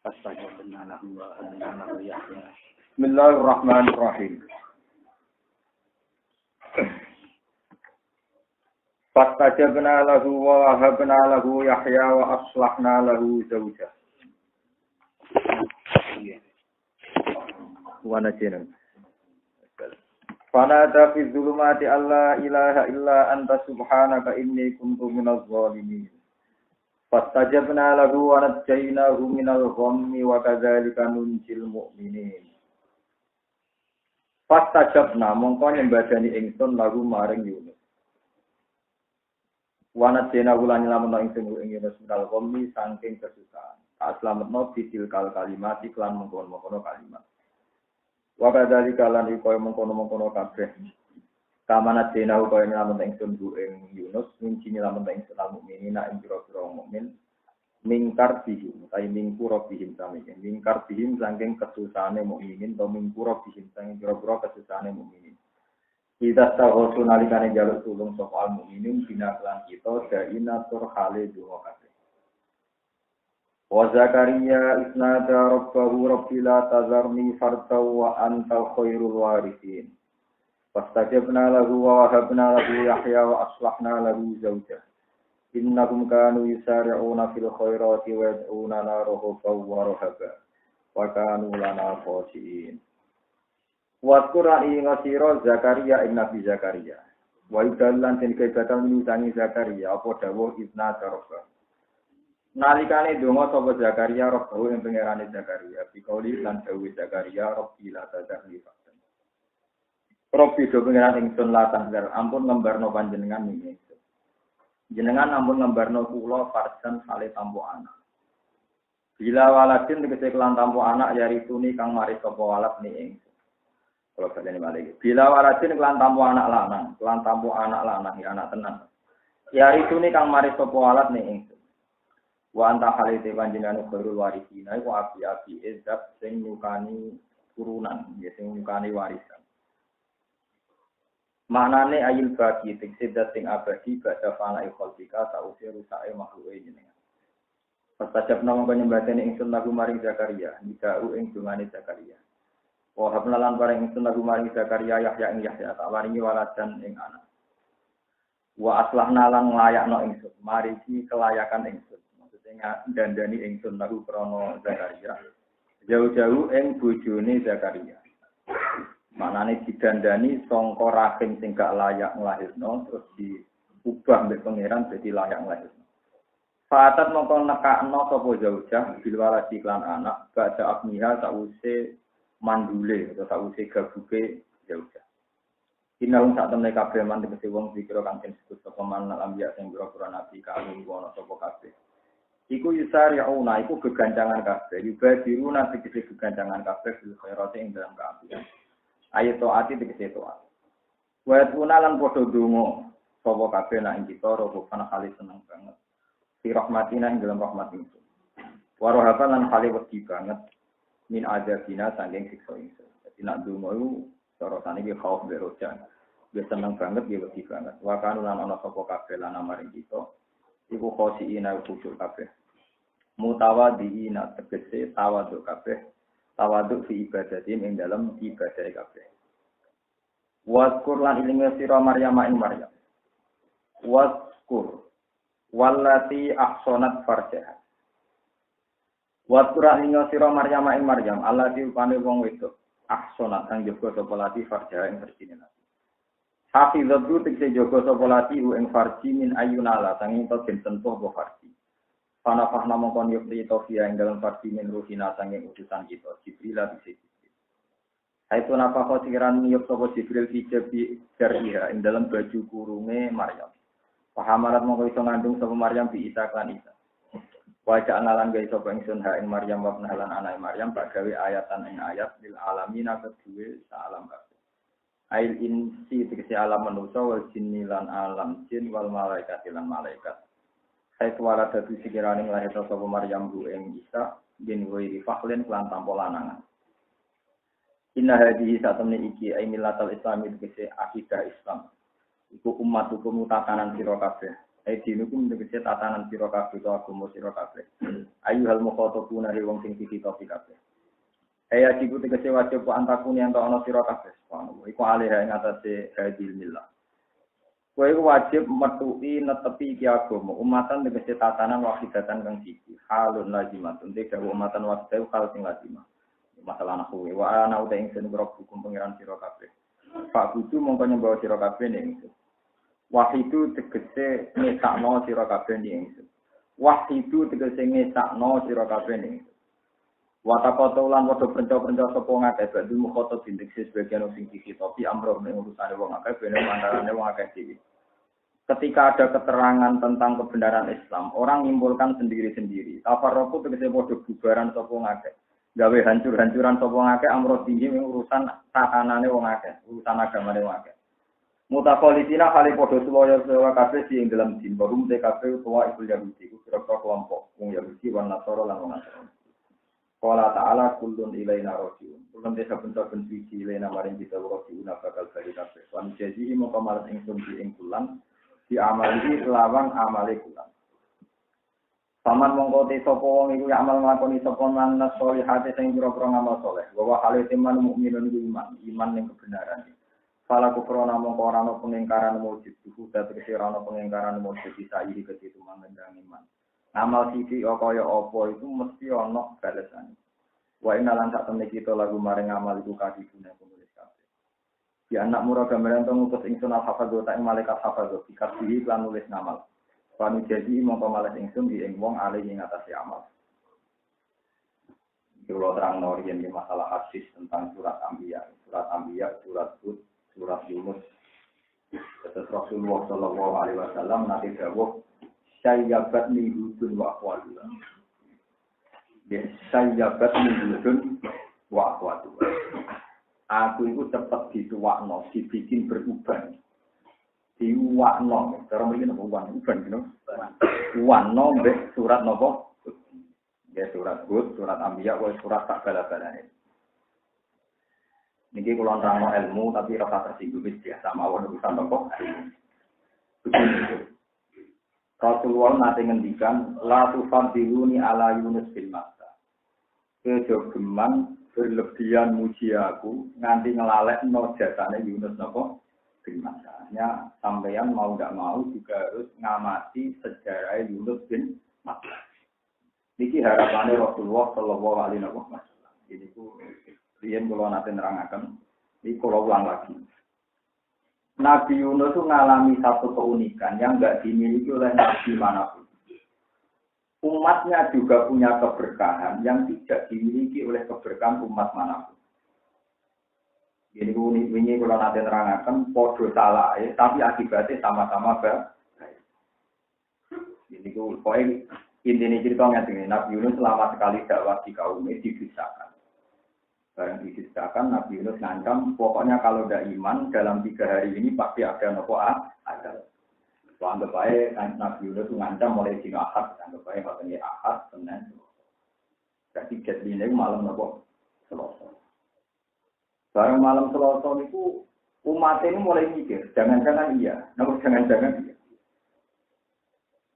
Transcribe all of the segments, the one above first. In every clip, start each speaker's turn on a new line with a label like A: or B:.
A: فاستجبنا له وأهلنا له يحيى.
B: بسم الله الرحمن الرحيم. فاستجبنا له ووهبنا له يحيى وأصلحنا له زوجه. ونجينا. فنادى في الظلمات أن لا إله إلا أنت سبحانك إني كنت من الظالمين. فاستجبنا له ونجيناه من الغم وكذلك ننجي المؤمنين. Fastajabna mongko nyembadani ingsun lagu maring Yunus. Wanat dena wulan nyelametno ingsun ing Yunus minal ghammi saking kesusahan. Tak slametno bidil kalimat iklan mengkono-mengkono kalimat. Wa kadzalika lan koyo mengkono-mengkono kabeh. Kamanat dena koyo nyelametno ingsun ing Yunus nunci nyelametno ingsun al mukminina ing pira-pira mukmin. Mingkar bihim, tai mingkuro bihim sami. Mingkar bihim saking kesusahane mukminin atau mingkuro bihim saking pira-pira kesusahane mukminin. Kita tahu nalikane jaluk tulung soal mukminin bina kelan kita daina tur hale donga kabeh. Wa Zakaria isnada rabbahu rabbi la tazarni farda wa anta khairul warithin. Fastajabna lahu wa wahabna lahu Yahya wa aslahna lahu zawjah. Innahum kanu yusari'una fil khairati wa yad'unana raghaba wa rahaba wa kanu lana khashi'in. Wa qur'ani ngasira Zakaria ing Nabi Zakaria. Wa idallan den kebatal minusangi Zakaria apa dawuh ibna tarfa. Nalikane donga sapa Zakaria rohbahu ing pangerane Zakaria bikauli lan dawuh Zakaria rabbi la tadzarni fakten. Rabbi do pangeran ingsun la tadzar ampun ngembarno panjenengan ing jenengan ampun ngembarno kula farsan sale tampo anak. Bila waladin tegese kelan tampo anak yarituni kang mari sapa walad ni ing. Kalau badane balik. Bila waladin kelan tampo anak lanang ya anak tenan. Yarituni kang mari sapa walad ni ing. Wa anta halite panjenengan khairul warisina iku api-api ezab sing nyukani turunan, ya sing nyukani warisan. Manane ayil bagi tekse sing abadi badha fana ikholika sause rusake makhluke jenengan. Pastajabna mongko nyembadani ingsun lagu maring Zakaria, nidau ing dungane Zakaria. Wa habna lan paring ingsun lagu maring Zakaria Yahya ing Yahya tak waringi waladan ing anak. Wa aslahna lan nglayakno ingsun, mariki kelayakan ingsun. Maksudnya dandani ingsun lagu krana Zakaria. Jauh-jauh ing bojone Zakaria. Manane didandani sangka rahim sing gak layak nglahirno terus diubah mbek pangeran dadi layak nglahirno. Fatat mongko nekakno sapa jaujah bil waladi lan anak badha abniha sause mandule atau sause gabuke jaujah. Inaung sak temne kabeh man tegese wong dikira kang disebut sapa man ambiya sing pira-pira nabi kalung ana sapa kabeh. Iku yusari'una iku gegancangan kabeh, yubadiruna tegese gegancangan kabeh bil khairati ing dalam kaapian. Ayat to'ati tegese to'at. Wa tunalan padha donga sapa kabeh nak ing kita robokan kali seneng banget. Fi rahmatina ing dalam rahmat ingsun. Wa rohaban lan kali wedi banget min adzabina saking siksa ingsun. Dadi nak donga iku cara saniki khauf berojan. Dia seneng banget dia wedi banget. Wa kanulan ana sapa kabeh lan maring kita iku khosiina khusyuk kabeh. Mutawadiina tegese tawadhu kabeh. Tawaduk fi ibadatin ing dalam ibadah kabeh. Waskur lan ilinge sira Maryam ing Maryam. Waskur wallati ahsanat farjaha. Waskur lan ilinge sira Maryam ing Maryam, allati upane wong wedok ahsanat kang jaga sapa lati farjaha ing bersine lati. Hafizatu tegese jaga sapa lati ing farji min ayunala sanging to den sentuh apa farji. Panafahna mongkon yukti tofia yang dalam farsi min ruhina sanging utusan kita Jibril bisa Jibril. Haitu nafakho sikiran niyuk sopo Jibril hijabi jariha yang dalam baju kurunge Maryam. Pahamarat mongko iso ngandung sopo Maryam bi Isa klan Isa. Wajah analan gaya sopo ingsun ha ing Maryam wa penahalan anai Maryam bagawe ayatan ing ayat lil alamina kedua sa'alam kabeh. Ail insi tegesi alam manusa wal jinni lan alam jin wal malaikat lan malaikat. Suara dadu sikirane lahir sapa Maryam bu ing Isa bin wiri fakhlin lan tanpa lanangan. Inna hadhihi satamni iki ai millatal islami tegese akidah Islam. Iku umat hukum tatanan sira kabeh. Dinuku tegese tatanan sira kabeh utawa agama sira kabeh. Ayyuhal mukhatabuna ri wong sing dikitopi kabeh. Diku tegese wajib antakuni ento ana sira kabeh. Iku alih ing atase hadil millah. Kowe wajib metuki netepi iki agama. Umatan tegese tatanan wahidatan kang siji. Halun lazimatun tegese umatan wahidah hal sing lazimah. Masalah aku wa ana uta ingsun hukum pangeran sira kabeh. Pak kudu mongko nyembah sira kabeh ning ingsun. Wahidu tegese ngesakno sira kabeh ning ingsun. Wahidu tegese ngesakno sira kabeh ning ingsun. Watakoto lan padha penca-penca sapa ngakeh badhe mukhoto bintik sebagian sing dikitopi amro ning urusane wong akeh bene antarane wong akeh dhewe. Ketika ada keterangan tentang kebenaran Islam, orang menyimpulkan sendiri-sendiri. Tafarruqu tegese padha bubaran sapa ngakeh. Gawe hancur-hancuran sapa ngakeh amro tinggi ing urusan tatanane wong akeh, urusan agamane wong akeh. Mutaqallitina kali padha suwaya-suwaya kabeh sing dalam din barum TKP utawa iku Yahudi iku kira-kira kelompok wong Yahudi lan Nasara lan wong Nasrani. Qala ta'ala kullun ilaina rajiun. Kullun saben-saben siji ilaina maring kita rajiun bakal bali kabeh. Lan jadi mongko malah ingsun ing kulan diamali lawan amale kulan. Paman mongko te sapa wong iku amal nglakoni sapa man solihate sing pira-pira ngamal saleh. Wa hale teman mukminun iku iman ning kebenaran. Fala kufrona mongko ora ana pengingkaran mujud duhu dadi ora ana pengingkaran mujud bisa iki ketitu mangandang iman. Amal siji kaya apa itu mesti ana balesane. Wa inna lan sak temne kita lagu maring amal iku kadidune penulis kabeh. Di anak murah gambaran to ngutus ingsun al-hafadz ta ing malaikat hafadz dikasih lan nulis ngamal. Panu jadi mongko malas ingsun di ing wong alih ing atase amal. Kalau terang norian di masalah hadis tentang surat Anbiya, surat Hud, surat Yunus. Terus Rasulullah Shallallahu Alaihi Wasallam nanti dawuh sayyabat ni hudun wa aqwalullah. Ya sayyabat ni hudun wa aqwalullah. Aku itu cepat dituakno, dibikin beruban. Diwakno, cara mriki napa uban gitu. Wano mbek surat napa? Ya surat Hud, surat Anbiya, surat tak bala-balane. Niki kula nerangno ilmu tapi rasa tersinggung biasa mawon urusan napa? Rasulullah nate ngendikan la tufadiluni ala Yunus bin Matta. Kejo geman berlebihan muji aku nganti ngelalekno jasane Yunus napa? Bin Matta. Nya sampeyan mau enggak mau juga harus ngamati sejarah Yunus bin Matta. Niki harapane Rasulullah sallallahu alaihi wasallam. Jadi ku riyen kula nate nerangaken, iki kula ulang lagi. Nabi Yunus itu mengalami satu keunikan yang enggak dimiliki oleh nabi manapun. Umatnya juga punya keberkahan yang tidak dimiliki oleh keberkahan umat manapun. Jadi ini kalau nanti terangkan podo salah, tapi akibatnya sama-sama baik. Jadi poin intinya ceritanya ini Nabi Yunus selama sekali dakwah di kaumnya dibisakan. Barang dibisakan Nabi Yunus ngancam, pokoknya kalau tidak iman dalam 3 hari ini pasti ada nopo ada. Anggap baik Nabi Yunus ngancam mulai dina Ahad, anggap baik katanya Ahad, Senin. Jadi jadinya malam nopo Selasa. Barang malam Selasa itu umat ini mulai mikir, jangan-jangan iya, namun jangan-jangan iya.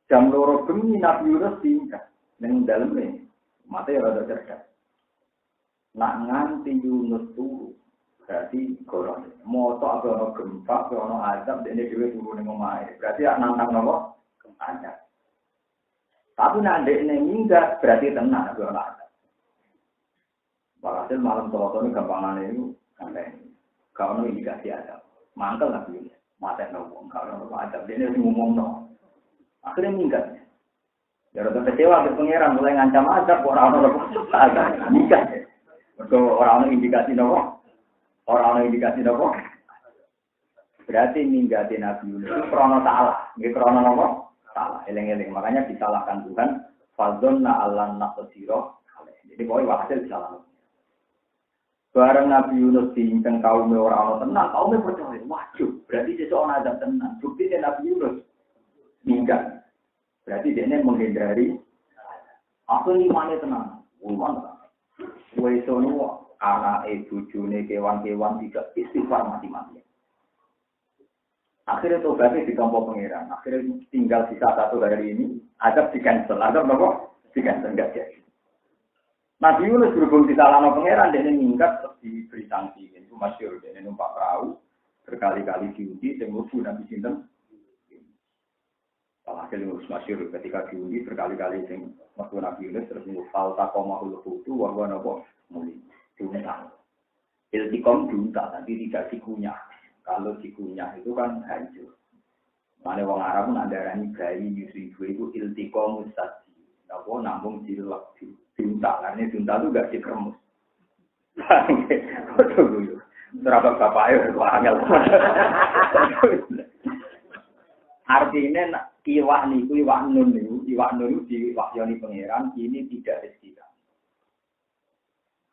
B: Jam 2 bengi Nabi Yunus tingkat, yang dalam ini, umatnya rada cerdas. Nak nganti Yunus turu, berarti golong. Moto apa ono gempa, apa ono azab, ini juga turu ning omahe. Berarti nantang nopo azab. Tapi nanti ini minggat, berarti tenang, apa ono azab. Walhasil malam Selasa ini gampangan itu. Sampai kalau ini indikasi ada, mangkel lagi ini, mata ngomong kalau ada dia ini ngomong akhirnya minggat. Ya rasa kecewa ke pangeran mulai ngancam azab orang-orang ada minggat. Untuk orang-orang indikasi nopo, orang-orang indikasi nopo. Berarti minggatin Nabi Yunus itu krono salah, nggih krono nopo salah, eling-eling. Makanya disalahkan Tuhan. Fadzonna allan naqdiro. Jadi pokoknya hasil disalahkan. Bareng Nabi Yunus diinceng kaumnya orang-orang tenang, kaumnya percaya, wajib. Berarti seseorang ada tenang. Buktinya Nabi Yunus meninggal. Berarti dia menghindari. Aku ini mana tenang? Ulman tenang. Wesono anak bojone kewan-kewan tidak istighfar mati-mati. Akhirnya tobatnya ditompo pengiran. Akhirnya tinggal sisa 1 hari ini, azab di cancel. Azab apa? Di cancel enggak jadi. Nabi Yunus berhubung disalahno pangeran, dia minggat terus diberi sanksi. Itu masyhur, dia numpak perahu berkali-kali diuji, yang mlebu Nabi sinten. Alhasil Yunus masyhur ketika diuji berkali-kali sing mlebu Nabi Yunus terus mufal taqomahul hutu wa huwa napa muli. Diuntang. Iltikom diuntang, tapi tidak dikunyah. Kalau dikunyah itu kan hancur. Mana wong Arab nandarani bayi nyusui itu iltikom mustadi. Napa nambung dilek diuntak, karena diuntak itu gak dikremus. Betul dulu. Terapa bapaknya itu angel. Artinya iwak nun diwahyoni pangeran ini tidak rezikan.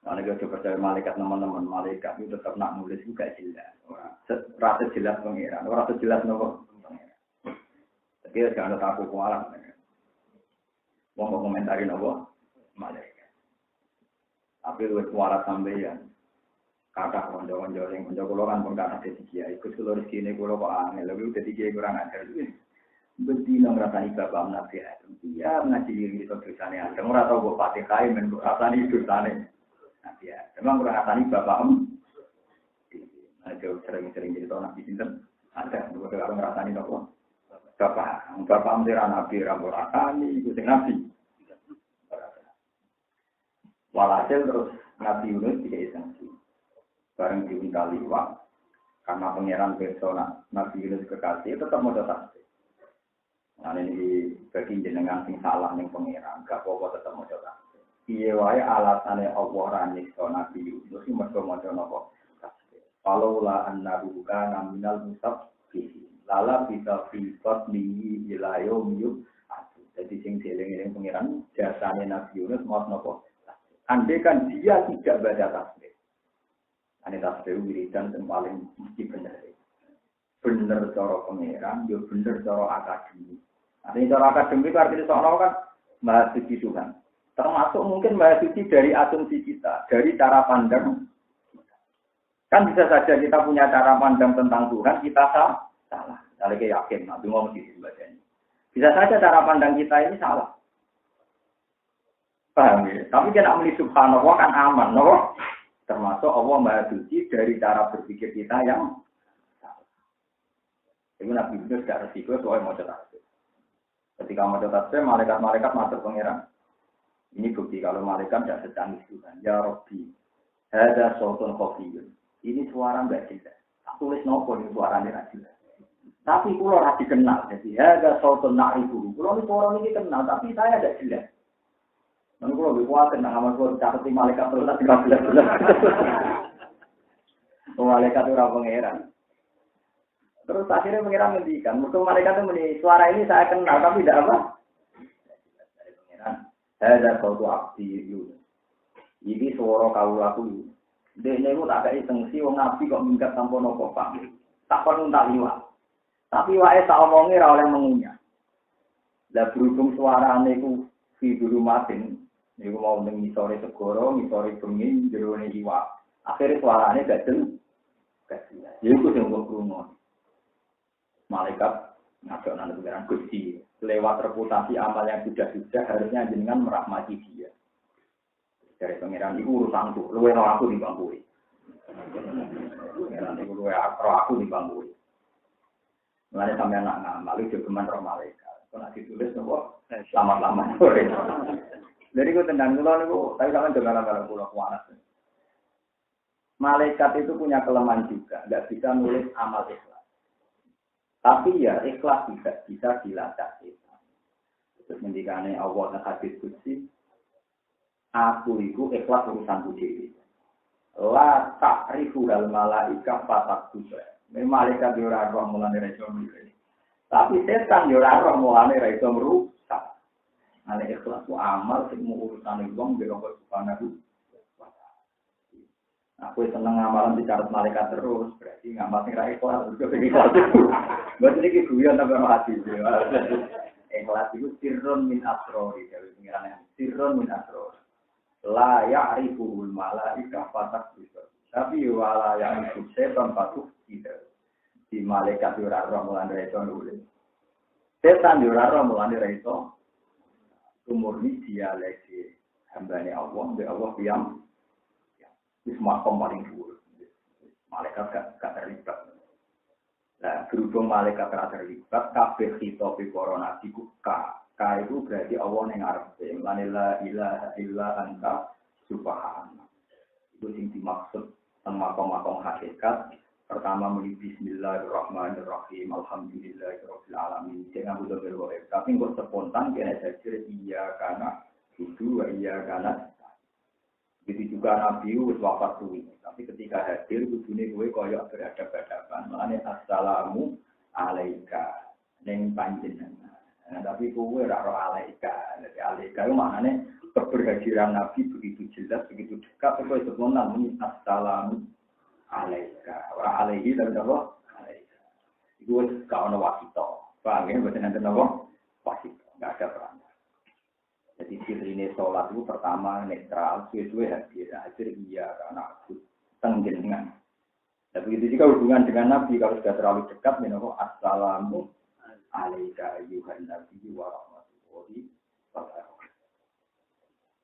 B: Nah, kalau coba percaya malaikat teman-teman, malaikat itu tetap nak nulis juga jelas. Rasa jelas pangeran, rasa jelas nopo pangeran. Tapi jangan takut kualat. Mau komentarin nopo malaikat. Tapi lu kualat sampeyan. Kata konco-konco yang konco kulo kan pun kata dia ikut seluruh sini kulo kok aneh. Lebih udah dia kurang ajar itu. Betina ngerasani bapak nabi Adam. Dia ngaji diri itu tulisannya. Kamu rasa gue patih kain dan ngerasani tulisannya. Nabi Adam. Memang ngerasani bapak Nah, sering-sering jadi tahun nabi sinten. Ada. Gue kalau ngerasani apa? Bapak mendira nabi rambut rasani itu nabi. Walhasil terus Nabi Yunus tidak sanksi. Bareng diminta liwat karena pangeran persona Nabi Yunus kekasih tetap mau tasbih. Nah ini bagi jenengan sing salah ning pangeran, gak apa-apa tetap mau tasbih. Piye wae alasane Allah ra nyiksa Nabi Yunus iki mergo maca napa tasbih. Falaula annahu kana minal musabbihin. Lala bisa filfat mingi ila yaumil akhir. Jadi sing dieling-eling pangeran jasane Nabi Yunus mau napa tasbih. Andai kan dia tidak baca tasbih. Ini tasbih wiridan yang paling mesti benar. Benar cara pangeran, ya benar cara akademi. Artinya cara akademi itu artinya seolah kan maha suci Tuhan. Termasuk mungkin maha suci dari asumsi kita, dari cara pandang. Kan bisa saja kita punya cara pandang tentang Tuhan, kita salah. Kalau kita yakin, nanti mau mesti dibacanya. Bisa saja cara pandang kita ini salah. Paham ya? Tapi kita ambil subhanallah kan aman, no? Termasuk Allah Maha Suci dari cara berpikir kita yang salah. Jadi Nabi itu tidak resiko soal mau tasbih. Ketika mau tasbih, malaikat-malaikat masuk pangeran. Ini bukti kalau malaikat tidak secanggih Tuhan. Ya Rabbi, ada sautun khafiyun. Ini suara tidak jelas. Tak tulis nopo ini suaranya tidak jelas. Tapi kalau tidak dikenal, jadi ada sautun na'rifu. Kalau ini suara ini kenal, tapi saya tidak jelas. Lalu kalau lebih kuat, tentang amal kuat, catat malaikat terus, tapi tidak jelas. Malaikat itu orang pangeran. Terus akhirnya pangeran ngendikan, musuh malaikat itu meni, suara ini saya kenal, tapi tidak apa? Dari pangeran, saya ada suatu abdi Yunus. Ini suara kaulaku. Dia ini tak ada isengsi, orang nabi kok minggat tanpa nopo pak. Tak perlu tak liwat. Tapi wae tak omongnya oleh mengunyah. Lah berhubung suara itu di dulu matin. Ini mau ngisori segoro, ngisori bengi, jerone iwak. Akhirnya suaranya gak jelas. Jadi itu yang gue kerungu. Malaikat ngajak nanti pengiran Gusti. Lewat reputasi amal yang sudah harusnya jenengan merahmati dia. Dari pengiran itu urusanku. Lu yang aku dibangkui. Pengiran itu lu yang aku dibangkui. Mulanya sampai anak ngamal, itu geman roh malaikat. Kalau ditulis, selamat-selamat sore. Jadi gue tendang pulau nih, tapi kalian dengar pulau kuanas. Malaikat itu punya kelemahan juga, nggak bisa nulis amal ikhlas. Tapi ya ikhlas juga bisa dilacak kita. Terus mendikane Allah dan hadis qudsi, aku itu ikhlas urusan budi. La ta'rifu dal malaika fatak juga. Malaikat yo ora roh mulane ra iso nulis. Tapi setan yo ora roh mulane ra iso merusak. Ane ikhlas ku amal sing urusan wong biro subhanahu wa ta'ala. Aku seneng ngamalan dicatat malaikat terus, berarti ngamal sing ra ikhlas juga ikhlas. Berarti iki guyon ta karo hati. Ikhlas itu sirrun min asrori, dari pengiran sirrun min asrori. La ya'riful malaika fatak bisa. Tapi wala ya'rifu setan fatuk tidak. Di malaikat yo ora roh mulane ra iso nulis. Setan yo ora roh mulane ra iso. Murni dia lagi hambane Allah, mbek Allah yang wis makom paling dhuwur. Malaikat gak terlibat. Nah, berhubung malaikat terlibat, kabeh kita para nabi ku ka itu berarti Allah yang ngarepe. La ilaha illa anta subhanallah. Itu sing dimaksud teng makom-makom hakikat. Pertama muni bismillahirrahmanirrahim. Alhamdulillahirabbil alamin. Jangan butuh berdoa. Tapi kok spontan kena saja iya karena itu iya karena begitu juga Nabi wis wafat suwi. Tapi ketika hadir kudune kowe kaya berhadapan-hadapan. Mulane assalamu alaika ning panjenengan. Nah, tapi kowe ora ro alaika. Jadi alaika itu maknane keberhadiran Nabi begitu jelas, begitu dekat. Kowe semono muni assalamu alaika. Ora alaihi tapi apa? Alaika. Iku wis gak ono wasita. Paham ya boten enten apa? Wasita. Enggak ada peran. Jadi ciri sholat itu pertama netral, suwe-suwe hadir iya karena aku tenggengan. Tapi begitu juga hubungan dengan Nabi kalau sudah terlalu dekat, menawa assalamu alaika ayyuhan nabi wa rahmatullahi wa barakatuh.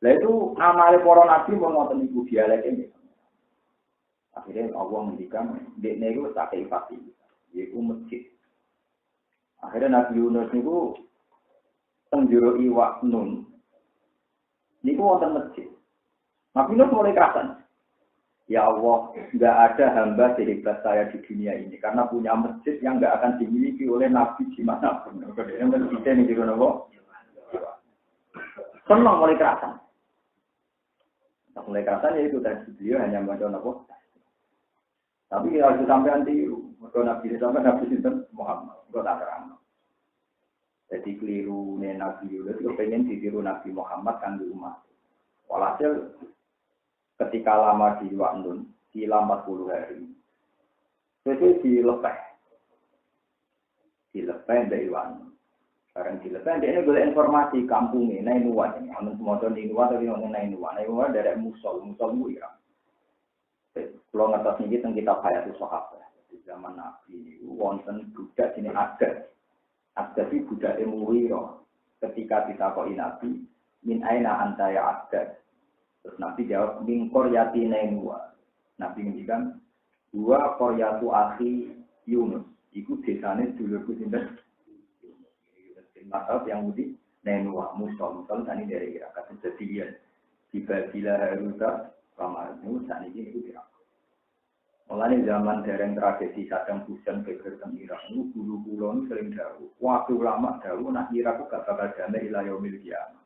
B: Lah itu amale para nabi mun ngoten niku dialek ini. Akhirnya Allah mendikan dekne iku tak ifati, yaiku masjid. Akhirnya Nabi Yunus niku teng jero iwak nun. Niku wonten masjid. Nabi Yunus mulai kerasan. Ya Allah, enggak ada hamba sehebat saya di dunia ini karena punya masjid yang enggak akan dimiliki oleh nabi dimanapun. Karena masjid ini di mana kok? Senang mulai kerasan. Mulai kerasan ya itu tadi beliau hanya membaca apa? Tapi kalau sampai nanti, kalau nabi sampai nabi sinten Muhammad, enggak tak terang. Jadi keliru Nabi Yunus itu pengen ditiru Nabi Muhammad kan di rumah. Walhasil ketika lama di Wa'nun, hilang 40 hari. Itu dilepeh dari Wa'nun. Sekarang dilepeh, dia boleh informasi kampungnya, Nainuwan. Amun semua tahun Nainuwan atau Nainuwan. Nainuwan dari Musul itu ya. Kalau ngertos ini tentang kitab Hayatus Sahabat. Di zaman Nabi ini, wonten budak sini ada. Jadi budak Muwiro ketika ditakoi Nabi min aina anta ya ada. Terus Nabi jawab min qaryati Nainwa. Nabi ngendikan dua qaryatu akhi Yunus. Iku desane dulurku sinten? Maksud yang mudi Nainwa Musul tani dari Irak. Kejadian di Babila Haruta Ramadhan saniki niku Irak. Mulane zaman dereng tragedi Saddam Hussein geger teng Irak niku guru-guru niku sering dawuh. Waktu ulama dawuh nak Irak ku gak bakal damai ila yaumil qiyamah.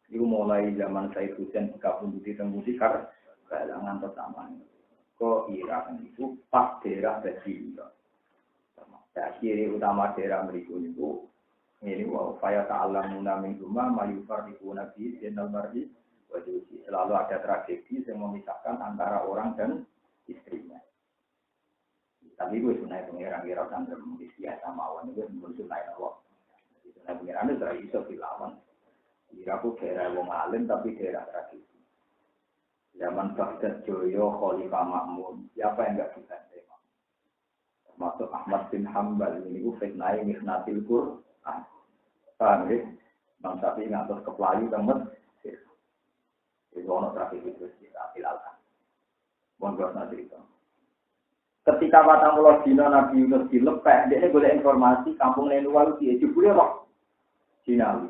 B: Iku mulai zaman Said Hussein dikapunduti teng Mutikar galangan pertama. Kok Irak niku pas daerah Bajil. Ciri utama daerah mriku niku ini wa fa ta'allamuna min huma ma yufarriquna bi bainal mar'i wa zawji. Selalu ada tragedi yang memisahkan antara orang dan istrinya. Tapi gue sunai pengiran kira sambil biasa mawon itu belum sunai Allah. Sunai pengiran itu dari iso dilawan. Kira aku daerah wong alim tapi daerah tradisi. Zaman Baghdad Joyo, Khalifah Ma'mun, siapa yang enggak dibantai? Termasuk Ahmad bin Hanbal ini gue fitnai miknatil Qur'an. Paham ya? Bang Sapi ngatur kepelayu temen. Itu ono tradisi terus kita filalkan. Mohon nanti itu. Ketika Patang Dina Nabi Yunus dilepek, dia boleh informasi kampung Nainuwa itu jebule kok Cinawi.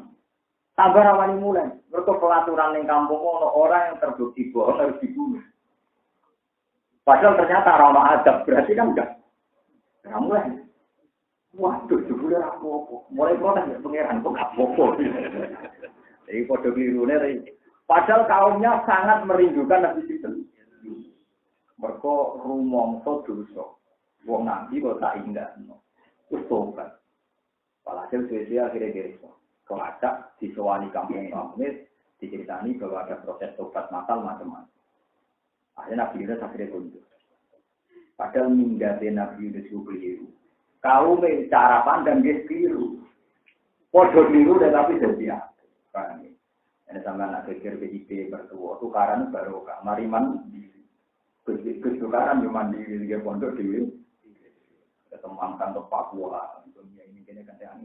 B: Tambah rawani mulai. Mereka pelaturan yang kampung orang yang terbukti bohong harus dibunuh. Padahal ternyata ramah adab berarti kan enggak. Nah, mulai. Waduh, jebule apa-apa. Mulai protes ya pangeran kok gak apa-apa. Jadi kode klirune padahal kaumnya sangat merindukan Nabi Sinten. Mereka rumongso dosa. Wong nabi kok tak indahno. Wis tobat. Walhasil suwe-suwe akhirnya diriso. Kelacak disewani kampung-kampung diceritani bahwa ada proses tobat masal macam-macam. Akhirnya Nabi Yunus akhirnya tunjuk. Padahal minggate Nabi Yunus itu keliru. Kaum cara pandang dia keliru. Podo keliru tetapi jadi apa? Ini sama anak pikir PIP bertua. Tukaran baru mariman di kesukaran cuma di pondok di ketembangkan ke Papua. Ini kini kan yang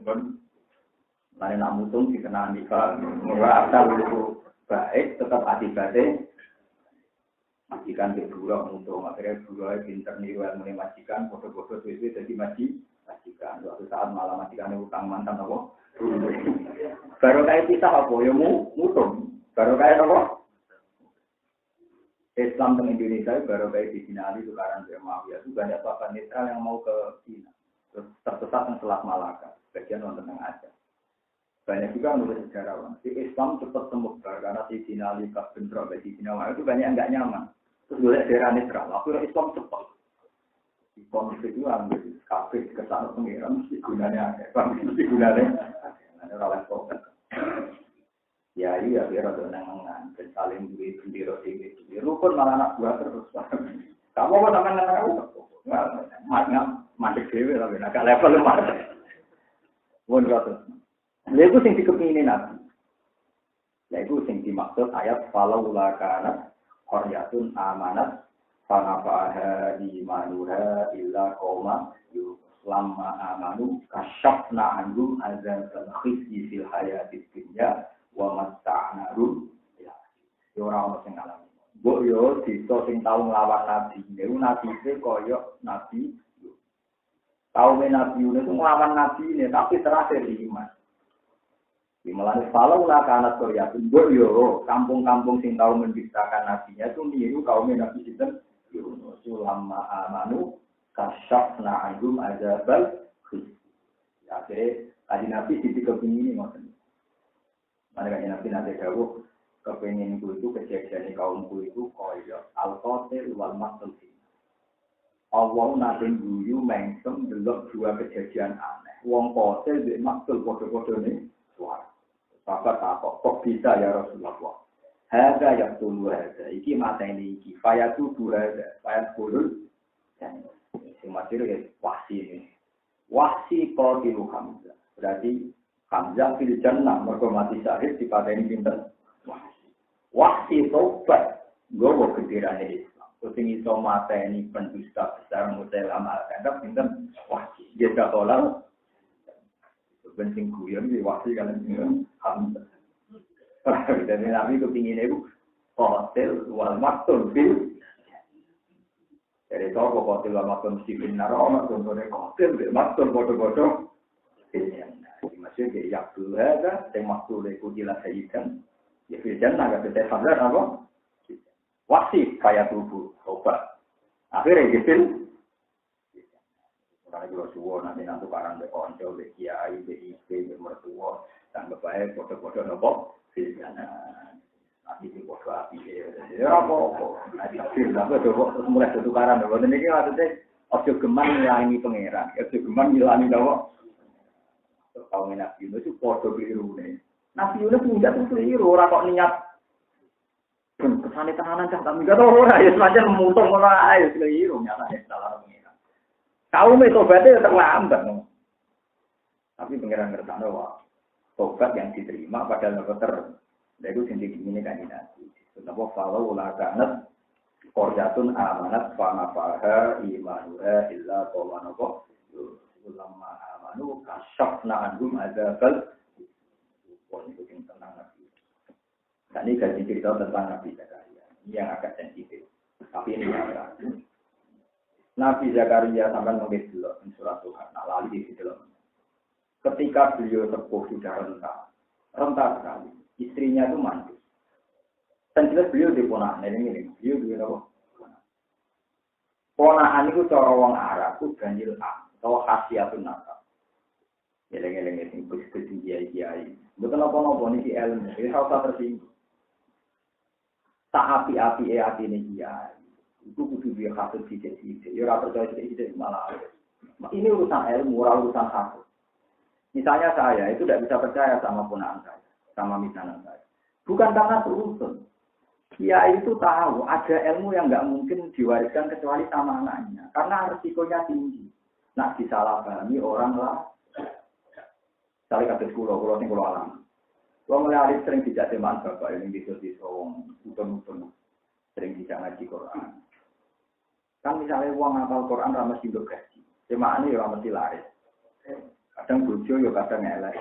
B: lain nak mutung dikenal nikah. Murah asal itu baik, tetap akibatnya majikan di buruk mutung. Akhirnya buruk pinter niru ilmu majikan, foto-foto itu jadi majikan. Suatu saat malah majikan itu utang mantan apa? Baru kayak pisah apa? Ya mutung. Baru kayak apa? Islam di Indonesia baru kayak di Cina itu karena Muawiyah itu banyak sahabat netral yang mau ke Cina, terus tersesat di Selat Malaka, bagian London aja. Banyak juga menurut sejarawan, si Islam cepat semebar karena si Cina lihat bentrok di Cina itu banyak yang nggak nyaman. Terus boleh daerah netral, akhirnya Islam cepat. Di konflik itu ambil kafir kesana pengiran, mesti gunanya, mesti gunanya, ada orang level. Ya iya biar ada nengan dan saling beri bendera tinggi. Rukun malah anak buah terus. Kamu kok sama anak aku? Nggak masih dewi tapi agak level lemah. Mohon kata. Lalu sing dikepingin nabi. Lalu sing dimaksud ayat falau lakana qaryatun amanat fanafaha imanuha illa qauma lamma amanu kasyafna anhum azabal khizyi fil hayatid dunya wa matta'narum ya ora ono sing ngalami. Mbok yo disa sing tau nglawan nabi, niku nabi e koyo nabi. Kaum nabi itu nglawan nabi ini tapi terakhir iman. Di melani falau la kana qaryatun mbok yo kampung-kampung sing tau mendustakan nabinya itu niru kaum nabi sinten Yunus lama amanu kasyafna anhum azabal khizyi. Akhirnya tadi nabi sisi kepingin ngoten. Mereka nabi nanti dawuh kepingin itu kejadian kaumku itu koyo al-qatil wal maqtul. Allah nanti guyu mengsem delok dua kejadian aneh. Wong qatil mek maqtul padha-padha ne suara. Sahabat takok kok bisa ya Rasulullah. Hadza yaqtulu hadza iki mateni iki fayatu hadza fayat kulul. Sing mati ya wahsi ini. Wahsi qatilu Hamzah. Berarti Hamzah fil jannah mergo mati syahid dipateni pinten? Wahsi tobat nggowo genderane Islam. Sing iso mateni pendusta besar Musailamah al-Kadzdzab pinten? Wahsi. Dia tolak. Penting guyon di wahsi kan Hamzah. Jadi Nabi kepingin itu qatil wal maqtul fil. Jadi toko qatil wal maqtul mesti benar ana contohnya qatil wal maqtul bodoh-bodoh. Maksudnya dia yaktul ada, yang maktul itu jelas sajikan. Ya firman agak betul sadar apa? Wasi kaya tubuh, obat. Akhirnya gitu. Karena juga suwo nanti tukaran be konco, be kiai, be istri, be mertua, dan bebaik foto-foto nopo firman. Nanti di foto api ya apa? Nanti firman apa terus mulai tukaran. Kalau ini maksudnya ojo geman ngilangi pangeran, ojo geman ngilangi nopo. Kalau Nabi Yunus itu podo keliru nih. Nabi Yunus tidak tuh keliru, orang kok niat. Kesane tahanan cah kami kata orang ya semacam mutung orang ayo keliru nyatanya salah pengiran. Kaum itu tobatnya terlambat. Tapi pengiran ngerti wah tobat yang diterima padahal nggak ter. Itu sendiri ini kan Nabi. Kenapa kalau laganat qaryatun amanat fanafaha imanuha illa qamanako ulama amanu kasyafna anhum adzabal pun itu yang tenang Nabi. Dan ini gaji cerita tentang Nabi Zakaria. Ini yang agak sensitif. Tapi ini yang Nabi Zakaria sampai nulis dulu surat Tuhan. Nah, lalu di situ. Ketika beliau sepuh sudah renta sekali. Istrinya itu mandul. Dan jelas beliau di ponakan ini. Beliau apa? Ponakan itu cara orang Arab itu ganjil atau khasiatun nasab. Geleng-geleng itu kudu kiai-kiai. Betul apa-apa niki ilmu, iki ora tersinggung. Tak api-api hati ini kiai. Itu kudu dia kasut sithik-sithik. Ya ora percaya sithik-sithik malah. Ini urusan ilmu, ora urusan kasut. Misalnya saya itu tidak bisa percaya sama ponakan saya, sama misanan saya. Bukan karena berurusan. Kiai itu tahu ada ilmu yang nggak mungkin diwariskan kecuali sama anaknya, karena risikonya tinggi. Nak disalahpahami orang lah. Cari kasus kulo sing kulo alam. Kulo mulai sering dijak teman bapak yang di wong utun-utun sering dijak ngaji Quran. Kan misalnya uang hafal Quran ramai sih gaji. Cemane ya mesti laris. Kadang bojo ya kadang elek.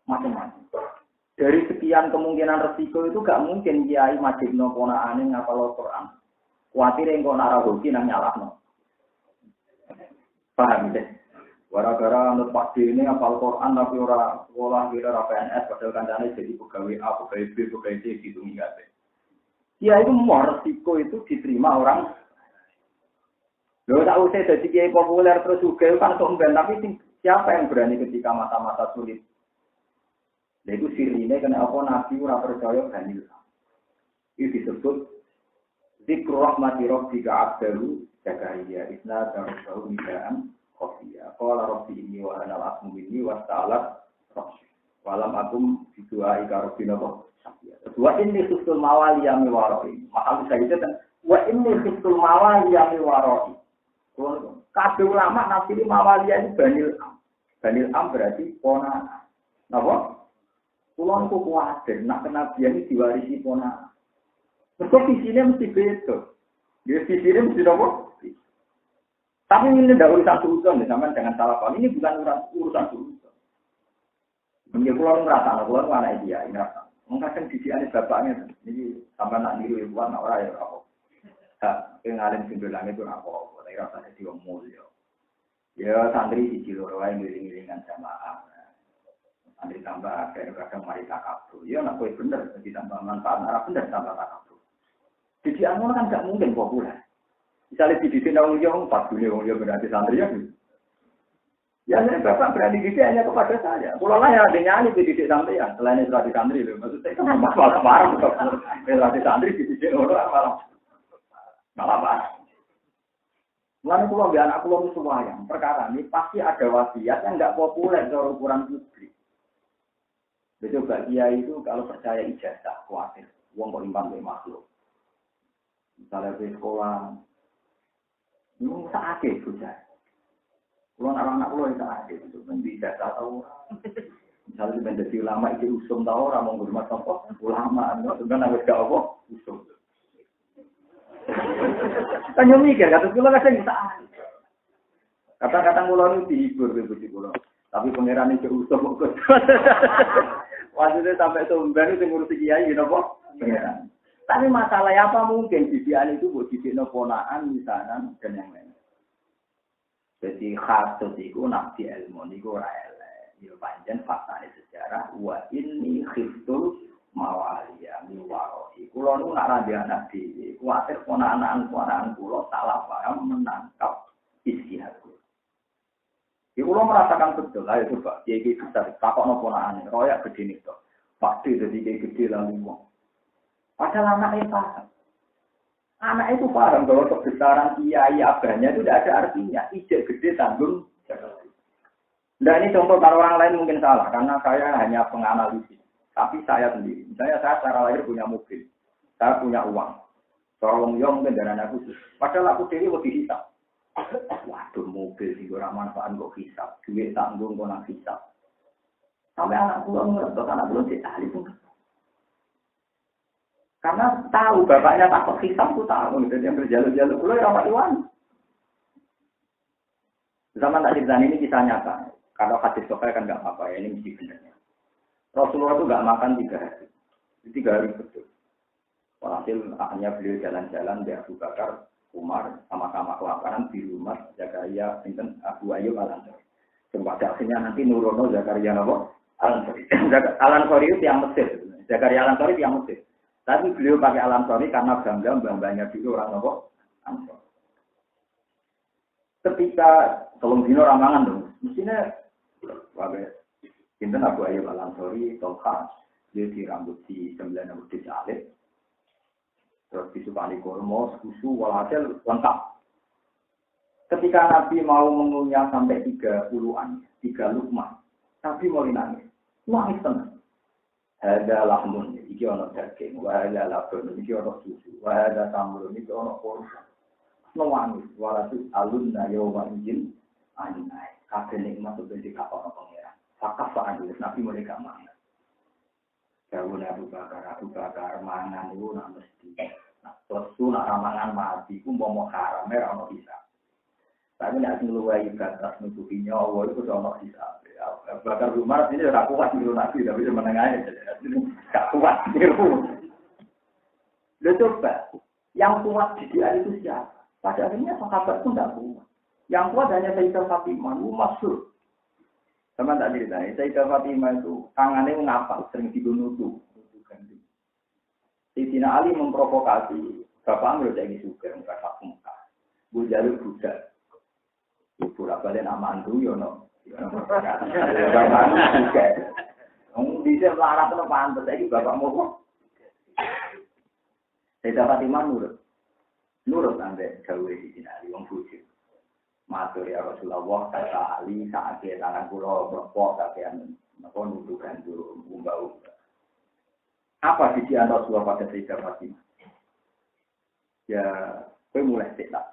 B: Macam-macam. Dari sekian kemungkinan resiko itu gak mungkin kiai majibno ponakane ngapal Al-Qur'an. Kuwatir engko nara hoki nang nyalahno. Paham deh. Gara-gara anut Pak ini apal Quran tapi ora sekolah kira ora PNS padahal kancane jadi pegawai A, pegawai B, pegawai C gitu enggak. Ya itu mau resiko itu diterima orang. Loh tak usah jadi kiai populer terus juga kan sombong tapi siapa yang berani ketika masa-masa sulit? Nah itu sirine kena apa nabi ora percaya ganil. Itu disebut zikru rahmati rabbika abdahu Zakaria isna darusau nidaan khofiyah. Qala rabbi inni wa ana al-asmu minni wa ta'ala rabbi. Walam akum bidua ika rabbina wa inni khiftul mawali yami waroi. Maka bisa itu kan wa inni khiftul mawali yami waroi. Kabeh ulama nafsiri mawali itu Banil Am. Banil Am berarti ponakan. Napa? Kula niku kuwatir nak kenabian iki diwarisi ponakan. Mergo visine mesti beda. Ya visine mesti napa? Tapi ini tidak urusan suudon, sama jangan salah paham. Ini bukan urusan suudon. Mungkin pulau merasa, pulau mana dia ini rasa. Mungkin sisiannya bapaknya, ini sama nak niru ibuan orang ya apa. Pengalim simbolan itu apa? Tapi rasanya dia mulia. Ya santri di Ciloro yang ngiring-ngiringan jamaah. Santri tambah kadang-kadang mari takabur. Ya nak kue bener, jadi tambah manfaat arah bener tambah takabur. Jadi anu kan nggak mungkin populer. Misalnya di sini orang yang 4 dunia orang yang berarti santri ya. Ya saya bapak berani didik hanya kepada saya. Pulau lah yang ada nyanyi di didik santri ya. Selain itu di santri loh. Maksud saya kan malah parah. Di santri di didik orang malah parah. Mulai pulau biar anak pulau semua yang perkara ini pasti ada wasiat yang nggak populer dari ukuran publik. Betul bagi kiai itu kalau percaya ijazah khawatir. Uang kok imbang dari makhluk. Misalnya di sekolah. Ini sakit sudah. Kalau anak-anak pulau itu sakit itu bisa tahu. Misalnya menjadi ulama itu usum tahu orang mau berumah apa ulama, sebenarnya harus gak apa usum. Tanya mikir, kata pulau kadang bisa. Kata-kata pulau itu dihibur begitu pulau. Tapi pangeran itu usum kok. Waktu sampai sumber itu ngurusi kiai, gitu kok. Pangeran. Tapi masalah apa mungkin didikan itu buat didikan ponaan misalnya dan yang lain. Jadi khatut itu nabi ilmu itu rela. Ya panjang fakta sejarah. Wa ini khiftul mawaliya miwaroi. Kulo nu nak rabi anak di. Kuatir ponaan kulo salah paham menangkap isi hati. Ya kulo merasakan betul lah itu pak. Dia besar. Takut no ponaan. Royak gede nih toh. Pasti jadi gede lalu wong. Padahal anak itu paham. Anak itu paham bahwa kebesaran kiai abahnya itu tidak ada artinya. Ijek gede tanggung. Nah ini contoh kalau orang lain mungkin salah. Karena saya hanya penganalisis. Tapi saya sendiri. Misalnya saya secara lahir punya mobil. Saya punya uang. Tolong yong kendaraan khusus. Padahal aku sendiri lebih hisap. Waduh mobil sih orang manfaat kok hisap. Duit tanggung kok nak hisap. Sampai anak pulang ngerti. Anak pulang di ahli pun. Karena tahu bapaknya takut hisap itu tahu, gitu. Yang berjalur-jalur pulau ramah iwan. Zaman tak cerita ini kisah nyata. Kalau hadis sokai kan nggak apa-apa ya, ini mesti benernya. Rasulullah itu nggak makan 3 hari. 3 hari betul. Walhasil akhirnya beliau jalan-jalan di Abu Bakar, Umar, sama-sama kelaparan di rumah Zakaria, Abu Ayyub Al-Ansari. Pada akhirnya nanti Nurono Zakaria Al-Ansari. Al-Ansari itu yang Mesir. Zakaria Al-Ansari itu yang Mesir. Tapi beliau pakai Al-Ansari karena bangga dulu orang nopo Ansor. Ketika tolong dino ramangan dong, mestinya wabe. Kinten Abu Ayyub Al-Ansari tolkha dia di rambut di 9 rambut di jalib. Terus disupani kormo, susu, walhasil lengkap. Ketika Nabi mau mengunyah sampai 30-an, 3 lukmah, Nabi mau nangis tenang. Ada lahmun, iki ono daging, ada labun, iki ono susu, ada sambal, iki ono kurma. Nangis, walaupun alunna yawma izin, anai. Kabeh nikmat itu dikatakan pengiran. Fakaf fa'adil, Nabi mereka mana? Jauh Abu Bakar mangan itu nak mesti. Nah, terus itu nak ramangan mati, itu mau haram, merah mau bisa. Tapi nek ngeluwai batas nutupi nyawa itu ono sisa. Bakar Umar ini ora kuat niru Nabi tapi menengahnya gak kuat niru. Lha coba, yang kuat di dia itu siapa? Pada akhirnya sahabat itu tidak kuat. Yang kuat hanya Sayyidah Fatimah, masyhur. Sama tak ceritanya, Sayyidah Fatimah itu tangannya ngapal, sering dibunuh. Sayyidina Ali memprovokasi, bapak nggak jadi suka, nggak tak muka. Bu jalur budak. Ibu balik nama andu, yono. Bapak juga. Bisa melarat no pantas, ini bapak mau. Sayyidah Fatimah nurut sampai jauh di sini Ali wong bujuk. Matur ya Rasulullah kata Ali saat dia tangan kula berpok kakean napa nuduh bantu umbau. Apa sisi Rasulullah pada Sayyidah Fatimah? Ya, kowe mulai sik tak.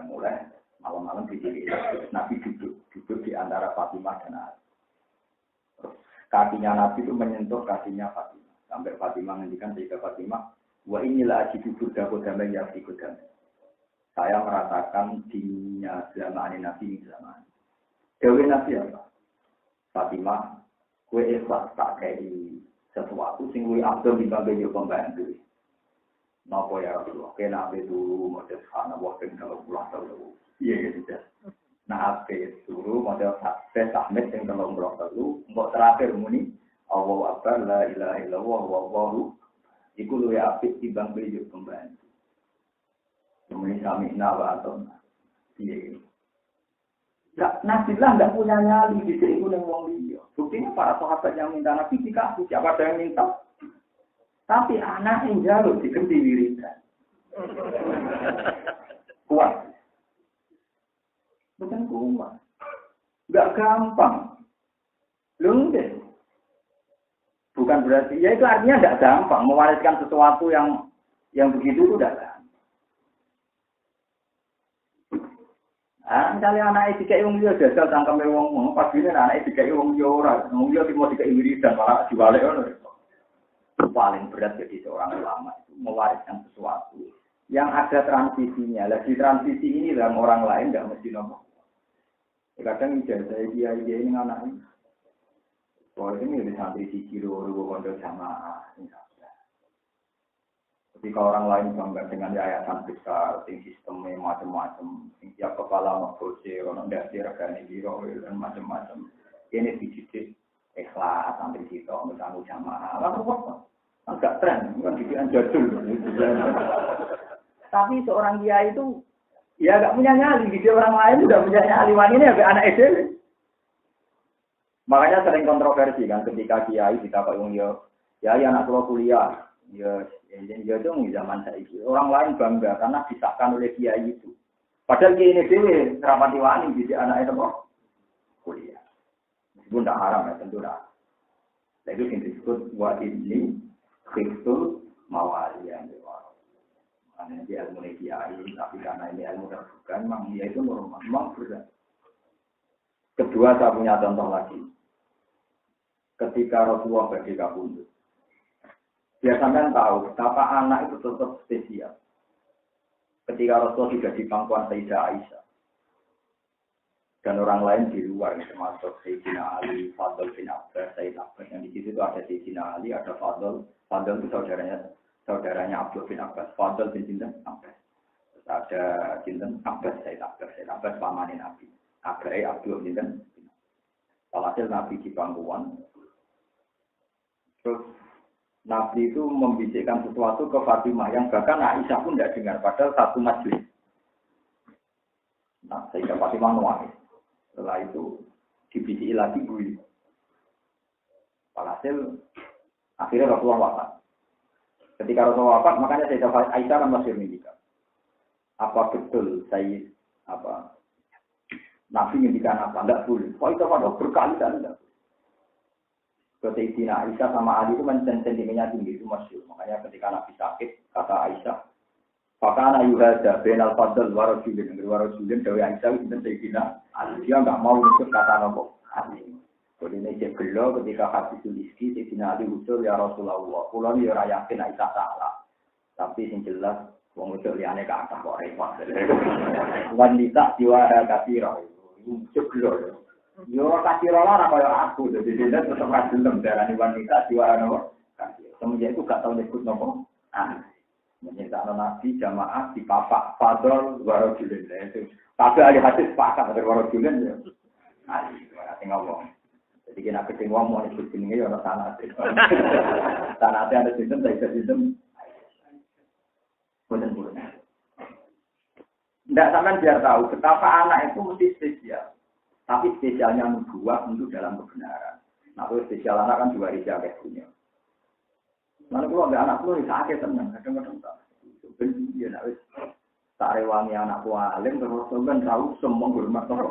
B: Mulai malam-malam di sini Nabi duduk di antara Fatimah dan Ali. Terus kakinya Nabi itu menyentuh kakinya Fatimah. Sampai Fatimah ngendikan Sayyidah Fatimah, wa inilah ajidu burda-burda yang ikutkan. Saya merasakan dinginnya zaman Nabi ini zaman. Dewi Nabi apa? Fatimah, kue ikhlas tak kayak sesuatu sing kue abdul dibanding yo pembantu. Napa ya Rasulullah? Kena ape dulu model sana waktu kalau pulang dulu. Iya gitu. Nah ape dulu model sampai Ahmed yang kalau pulang dulu. Mbok terakhir muni Allahu Akbar la ilaha illallah wallahu. Iku luwe apik timbang beliau pembantu. Kemudian kami nawa atau iya. Nabi lah nggak punya nyali di sini yang wong liya. Buktinya para sahabat yang minta Nabi dikasih siapa ada yang minta. Tapi anak yang jalur diganti wiridan. Kuat. Bukan kuat. Nggak gampang. Lungkes. Bukan berarti, ya itu artinya tidak gampang. Mewariskan sesuatu yang begitu itu tidak gampang. Misalnya anak itu kayak wong liya jajal tangkeme wong, pas dene anak itu kayak wong liya ora, wong liya mau dikai wiridan malah dibalik ngono. Paling berat jadi seorang ulama itu mewariskan sesuatu yang ada transisinya. Lah di transisi ini dalam orang lain tidak mesti nopo. Kadang ijazah dia ini anak ini. Kalau ini di santri siji loro kondo jamaah ketika orang lain bangga dengan yayasan besar, sistemnya macam-macam, tiap kepala makhluknya, orang dari regani biro dan macam-macam, ini dididik ikhlas santri kita untuk tanggung jamaah. Lalu apa? Agak tren, bukan didikan jadul. Tapi seorang kiai itu ya nggak punya nyali, di orang lain sudah punya nyali. Wanita ini anak SD. Makanya sering kontroversi kan ketika kiai ditapak wong ya anak tua kuliah. Ya dong zaman saya itu. Orang lain bangga karena disahkan oleh kiai itu. Padahal kiai ini dewe rapati wani jadi anak itu kok kuliah. Meskipun tidak haram ya tentu dah. Itu yang disebut buat ini kristul mawalian. Karena dia ilmu kiai, tapi karena ini ilmu terbuka, memang dia itu normal, memang berat. Kedua saya punya contoh lagi. Ketika Rasulullah bagi kabundut. Biar sampean tahu betapa anak itu tetap spesial. Ketika Rasulullah sudah di pangkuan Sayyidah Aisyah dan orang lain di luar, termasuk Sayyidina Ali, Fadl bin Abbas, Sayyid Abbas, yang di situ itu ada Sayyidina Ali, ada Fadl. Fadl itu saudaranya Abdul bin Abbas, Fadl bin Abbas. Terus ada Abbas, Sayyid Abbas pamanin Nabi. Abai Abdul bin Abbas. Walhasil Nabi di pangkuan. Terus Nabi itu membisikkan sesuatu ke Fatimah yang bahkan Aisyah pun tidak dengar, padahal satu majelis. Nah, sehingga Fatimah nangis. Setelah itu dibisiki lagi bui. Walhasil akhirnya Rasulullah wafat. Ketika Rasulullah wafat, makanya Sayyidah Aisyah kan masih mendidik. Apa betul Nabi mendidikan apa? Tidak boleh. Kok itu pada berkali-kali tidak. Sayyidina Aisyah sama Ali itu sentimennya tinggi itu masyhur. Makanya ketika Nabi sakit, kata Aisyah, "Fakana yuhada bainal fadl wa rasulin." Warajulin dari Aisyah itu Sayyidina Ali. Dia enggak mau ikut kata nopo Ali. Jadi ini gelo ketika hati sulizki Sayyidina Ali usul ya Rasulullah. Kula ni ora yakin Aisyah salah. Tapi yang jelas Wong itu liane kata kok repot. Wanita jiwa kasiro. Cukup. Yo kasiro lah kaya aku. Jadi dia tetap gelem darani wanita jiwa nopo. Semenjak itu gak tahu nyebut nopo. Menyertakan nabi jamaah di papak fadol warojulin. Tapi ahli hadis sepakat dari warojulin ya. Ahli ngomong. Jadi kena keting wong mau nyebut jenenge ya ana sanate. Sanate ada sistem dari sistem. Benar-benar. Tidak sampai biar tahu betapa anak itu mesti spesial. Tapi spesialnya nubuah untuk dalam kebenaran. Nah, kalau spesial anak kan juga dijaga punya. Lalu kalau ada anak lu sakit tenang, kadang-kadang tak. Benci dia nak wis tak rewangi anak tua alim terus kan tahu semua hormat terus.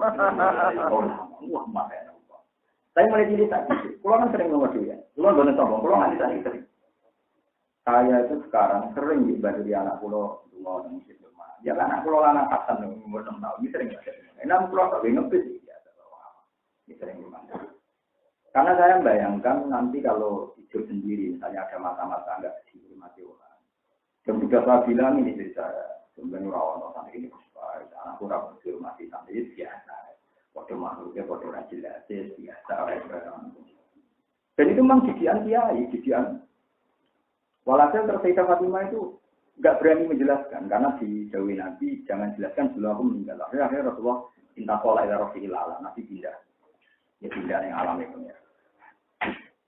B: Wah, makanya. Saya mulai jadi sakit. Kalau kan sering ngomong dia. Kalau boleh sombong, kalau nggak bisa sering. Saya itu sekarang sering dibantu di anak pulau dua dan musik rumah. Ya kan anak pulau anak kasan umur 6 tahun, ini sering ada. Enam pulau tapi ngepis ya, ini sering gimana? Karena saya bayangkan nanti kalau hidup sendiri, misalnya ada masa-masa enggak dihormati orang. Dan juga saya bilang ini dari saya, sebenarnya orang sampai ini kuspa, anak kurang dihormati sampai itu biasa. Waktu makhluknya, waktu rajin biasa. Dan itu memang didian kiai, didian. Walhasil Sayyidah Fatimah itu nggak berani menjelaskan karena dijauhi Nabi jangan jelaskan sebelum aku meninggal. Akhirnya Rasulullah intakola ila rafiil ala Nabi pindah, ya pindah yang alam itu ya.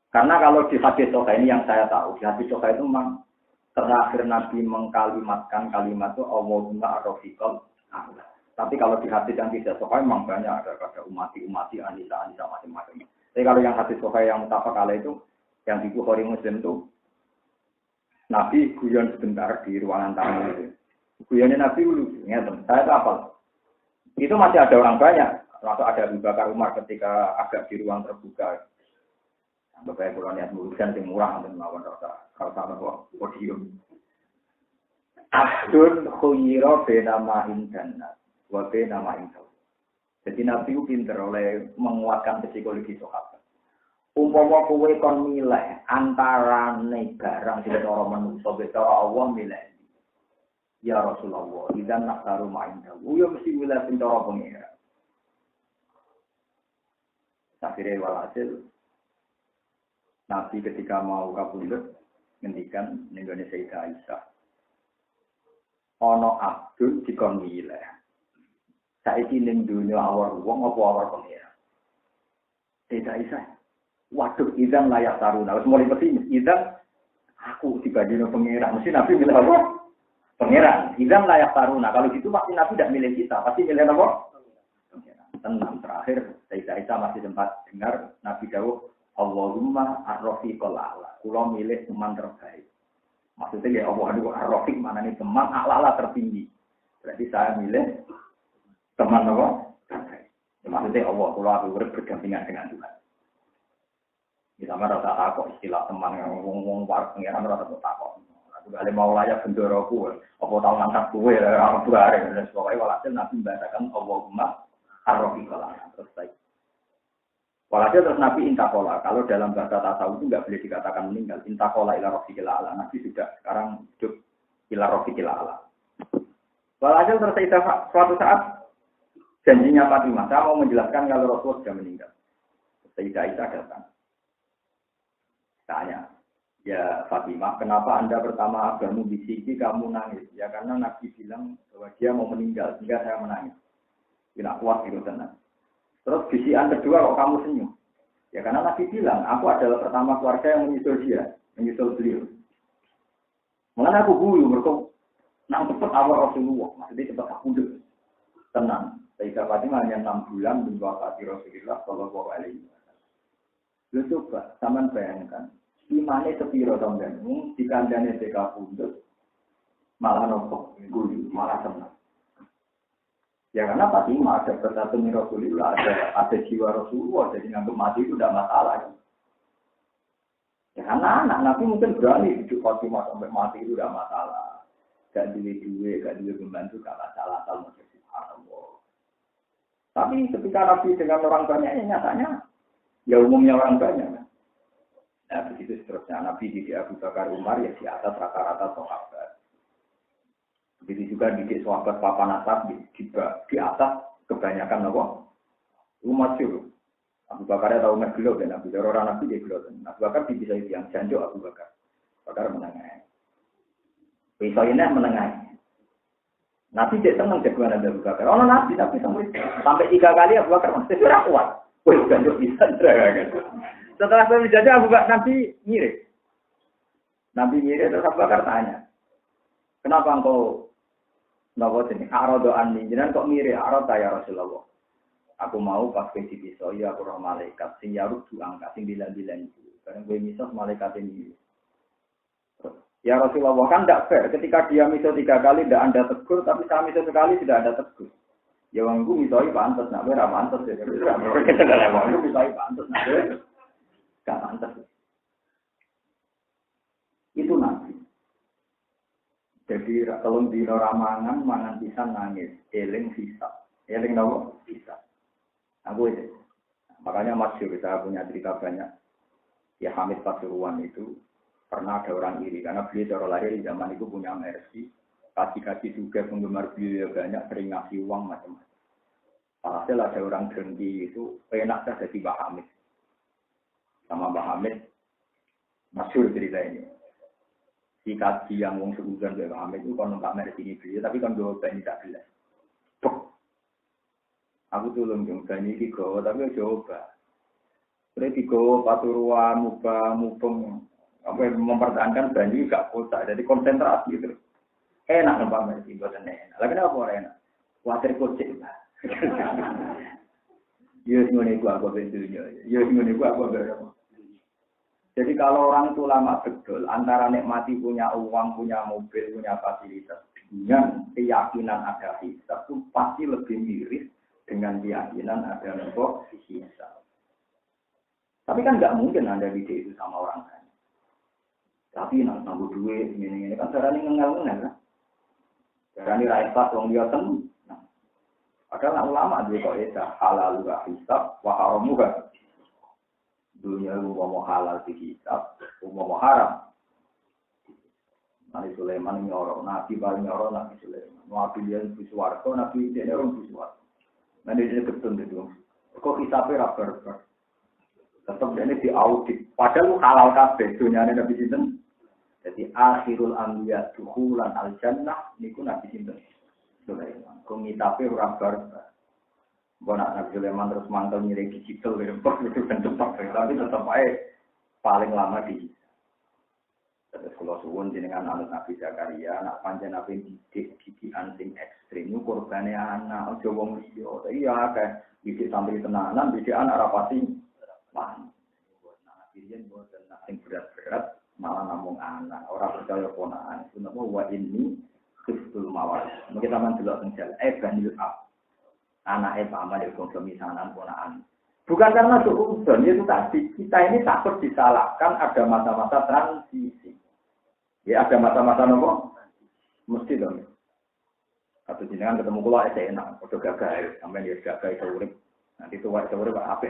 B: Karena kalau di hadis Sahih ini yang saya tahu di hadis Sahih itu memang terakhir Nabi mengkalimatkan kalimat itu Allahumma rafiqal ala. Tapi kalau di hadis yang tidak Sahih memang banyak ada kata umati anisa macam-macam. Tapi kalau yang hadis Sahih yang mutafaq alaih itu yang di Bukhari Muslim itu Nabi guyon sebentar di ruangan tamu itu. Guyonnya Nabi lucu, saya tahu apa. Itu masih ada orang banyak. Lalu ada Abu Bakar Umar ketika agak di ruang terbuka. Bapak kalau niat urusan yang murah dan melawan rasa kalau sama podium. Abdul khuyiro benama indana, wa benama indau. Jadi Nabi itu pinter oleh menguatkan psikologi sahabat. Umpama kowe kon milih antarane barang sing ora manungsa beto Allah milih. Ya Rasulullah, idzan naqtaru ma'inda. Yo mesti milih sing cara pengira. Akhirnya walhasil Nabi ketika mau kabundut ngendikan ning gone Sayyidah Aisyah. Ana Abdul dikon milih. Saiki ning dunya awar wong apa awar pengira. Sayyidah Aisyah waduh, idzan layak taruna. Harus mulai pesimis. Idzan aku dibandingkan pangeran. Mesti Nabi milih apa? Pangeran. Idzan layak taruna. Kalau gitu pasti Nabi tidak milih kita. Pasti milih apa? Pangeran. Tenang terakhir. Sayyidah Aisyah masih sempat dengar Nabi dawuh, Allahumma ar-rafiqal a'la. Kula milih teman terbaik. Maksudnya ya Allah ar-rafiq mana nih teman a'la tertinggi. Berarti saya milih teman apa? Terbaik. Maksudnya Allah kula berdampingan dengan Tuhan. Di sama rasa takut istilah teman yang ngomong war pengiran rasa takut. Aku kali mau layak bendoroku, apa tahu ngangkat kue orang tua dan sebagainya. Walhasil Nabi membacakan Allahumma ar-rafiqal a'la terus baik. Walhasil terus Nabi intakola. Kalau dalam bahasa tasawuf itu nggak boleh dikatakan meninggal. Intakola ila rafiqil a'la. Nabi sudah sekarang hidup ila rafiqil a'la. Walhasil terus suatu saat janjinya Fatimah. Saya mau menjelaskan kalau Rasulullah sudah meninggal. Sayyidah Aisyah datang. Tanya, ya Fatimah, kenapa Anda pertama agama bisiki kamu nangis? Ya karena Nabi bilang bahwa dia mau meninggal, sehingga saya menangis. Tidak kuat itu tenang. Terus bisikan kedua kok kamu senyum? Ya karena Nabi bilang, aku adalah pertama keluarga yang menyusul dia, menyusul beliau. Mengenai aku guyu, mereka nang cepat awal Rasulullah, maksudnya cepat aku dulu. Tenang, Sayyidah Fatimah hanya 6 bulan menwafati Rasulullah Shallallahu Alaihi Wasallam. Lu coba, sampean bayangkan, imane sepiro sampean, di kandane TK pundut, malah nopo, guyu, malah senang. Ya karena Fatimah ada persatu Rasulullah, ada jiwa Rasulullah, jadi nganggep mati itu tidak masalah. Ya karena anak Nabi mungkin berani hidup Fatimah sampai mati itu tidak masalah. Gak duwe, gak duwe pembantu, gak masalah, asal mau subhanallah. Tapi ketika Nabi dengan orang banyak, nyatanya ya umumnya orang banyak. Nah begitu seterusnya Nabi di Abu Bakar Umar ya di atas rata-rata sahabat. Begitu juga didik sahabat papan atas di atas kebanyakan apa? Umat itu. Abu Bakar tahu ngegelo dan Abu Bakar orang Nabi dia gelo. Abu Bakar bisa yang janjo Abu Bakar. Bakar menengah. Bisa ini menengah. Nabi dia senang jagoan Abu Bakar. Oh Nabi tapi sampai 3 kali Abu Bakar masih sudah kuat. Wih janjo bisa kan. Setelah saya menjadi Abu Bakar Nabi mirip. Nabi mirip terus Abu Bakar tanya. Kenapa engkau nopo jenis arodo ani jenengan kok mirip aroda ya Rasulullah. Aku mau pas kowe dipiso ya aku roh malaikat sing yaruk angka sing bilang-bilang itu. Karena gue miso malaikat ini. Ya Rasulullah kan tidak fair ketika dia miso 3 kali tidak Anda tegur tapi saya miso sekali tidak Anda tegur. Ya wong iku misoi pantes nak ora pantes ya. Wong iku misoi pantes nak gak pantes. Itu Nabi. Jadi kalau di ramangan mangan pisan nangis, eling hisab. Eling nopo? Hisab. Aku itu. Makanya masyhur kita punya cerita banyak. Ya Hamid Pasuruan itu pernah ada orang iri karena beliau cara lahir di zaman itu punya mercy. Kasih-kasih juga penggemar beliau banyak sering ngasih uang macam-macam. Alhasil ada orang dengki itu enak saja jadi Mbah Hamid. Sama Mbah Hamid masyhur cerita ini. Si kaji yang wong sebulan Mbah Hamid itu kan numpak mercy ini beliau tapi kan dua banyak tak jelas. Aku tulung jeng banyak digawa tapi coba. Terus digawa Pasuruan, mubang, mempertahankan banyak gak kotak. Jadi konsentrasi gitu. Enak numpak mercy buatan enak. Lagi apa orang enak? Khawatir kocek lah. Yo ngene iku aku bentunya. Yo ngene iku aku berapa. Jadi kalau orang itu lama betul antara nikmati punya uang, punya mobil, punya fasilitas dengan keyakinan ada hisab itu pasti lebih miris dengan keyakinan ada nopo hisab. Tapi kan nggak mungkin Anda ide itu sama orang lain. Tapi nak nambah duit ini kan caranya ngengel-ngengel kan. Caranya rakyat wong dia tenang. Padahal ulama dia kok ya halal juga hisab, wa haram juga. Dunia mau halal di hisab, mau haram. Nabi Sulaiman nyorok, Nabi paling nyorok Nabi Sulaiman. Nabi dia di suwargo, Nabi dia orang di suwargo. Nanti dia ketun itu. Kok hisabnya raper. Tetap dia di audit. Padahal halal kabeh dunia ini Nabi Sinten. Jadi akhirul anbiya duhulan al jannah niku Nabi Sinten. Sulaiman. Kok hisabnya raper. Bonak Nabi Sulaiman terus mantel nyari digital itu kan tempat tapi tetap aja paling lama di. Terus kalau suwun jenengan anak Nabi Zakaria, anak panjang Nabi didik anting ekstrim, itu korbannya anak, ojo wong liya. Iya kayak didik santri tenanan, didik anak rapati. Wah, Nabi yen boten sing berat-berat malah namung anak, orang percaya ponaan. Itu nama wa ini khiftul mawar. Mungkin sampean delok teng jalan banil ab. Anaknya paman dari kemisanan ponaan. Bukan karena suudzon itu tadi kita ini takut disalahkan ada masa-masa transisi. Ya ada masa-masa nopo mesti dong. Atau jenengan ketemu kula enak, udah gagal, sampai dia gagal itu urip. Nanti tua itu urip apa?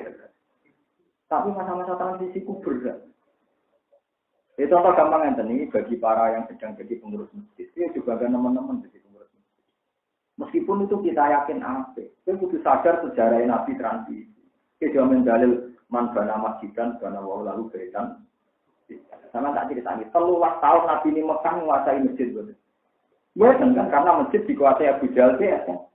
B: Tapi masa-masa transisi ku berat. Itu contoh gampang ini bagi para yang sedang jadi pengurus masjid. Itu juga ada teman-teman jadi pengurus masjid. Meskipun itu kita yakin apa, kita kudu sadar sejarah Nabi transisi. Kita mendalil manbana masjidan, bana wau lalu beritan. Sama tak cerita ini, 13 tahun Nabi ini Mekah menguasai masjid. Bukan kan karena masjid dikuasai Abu Jahal kan.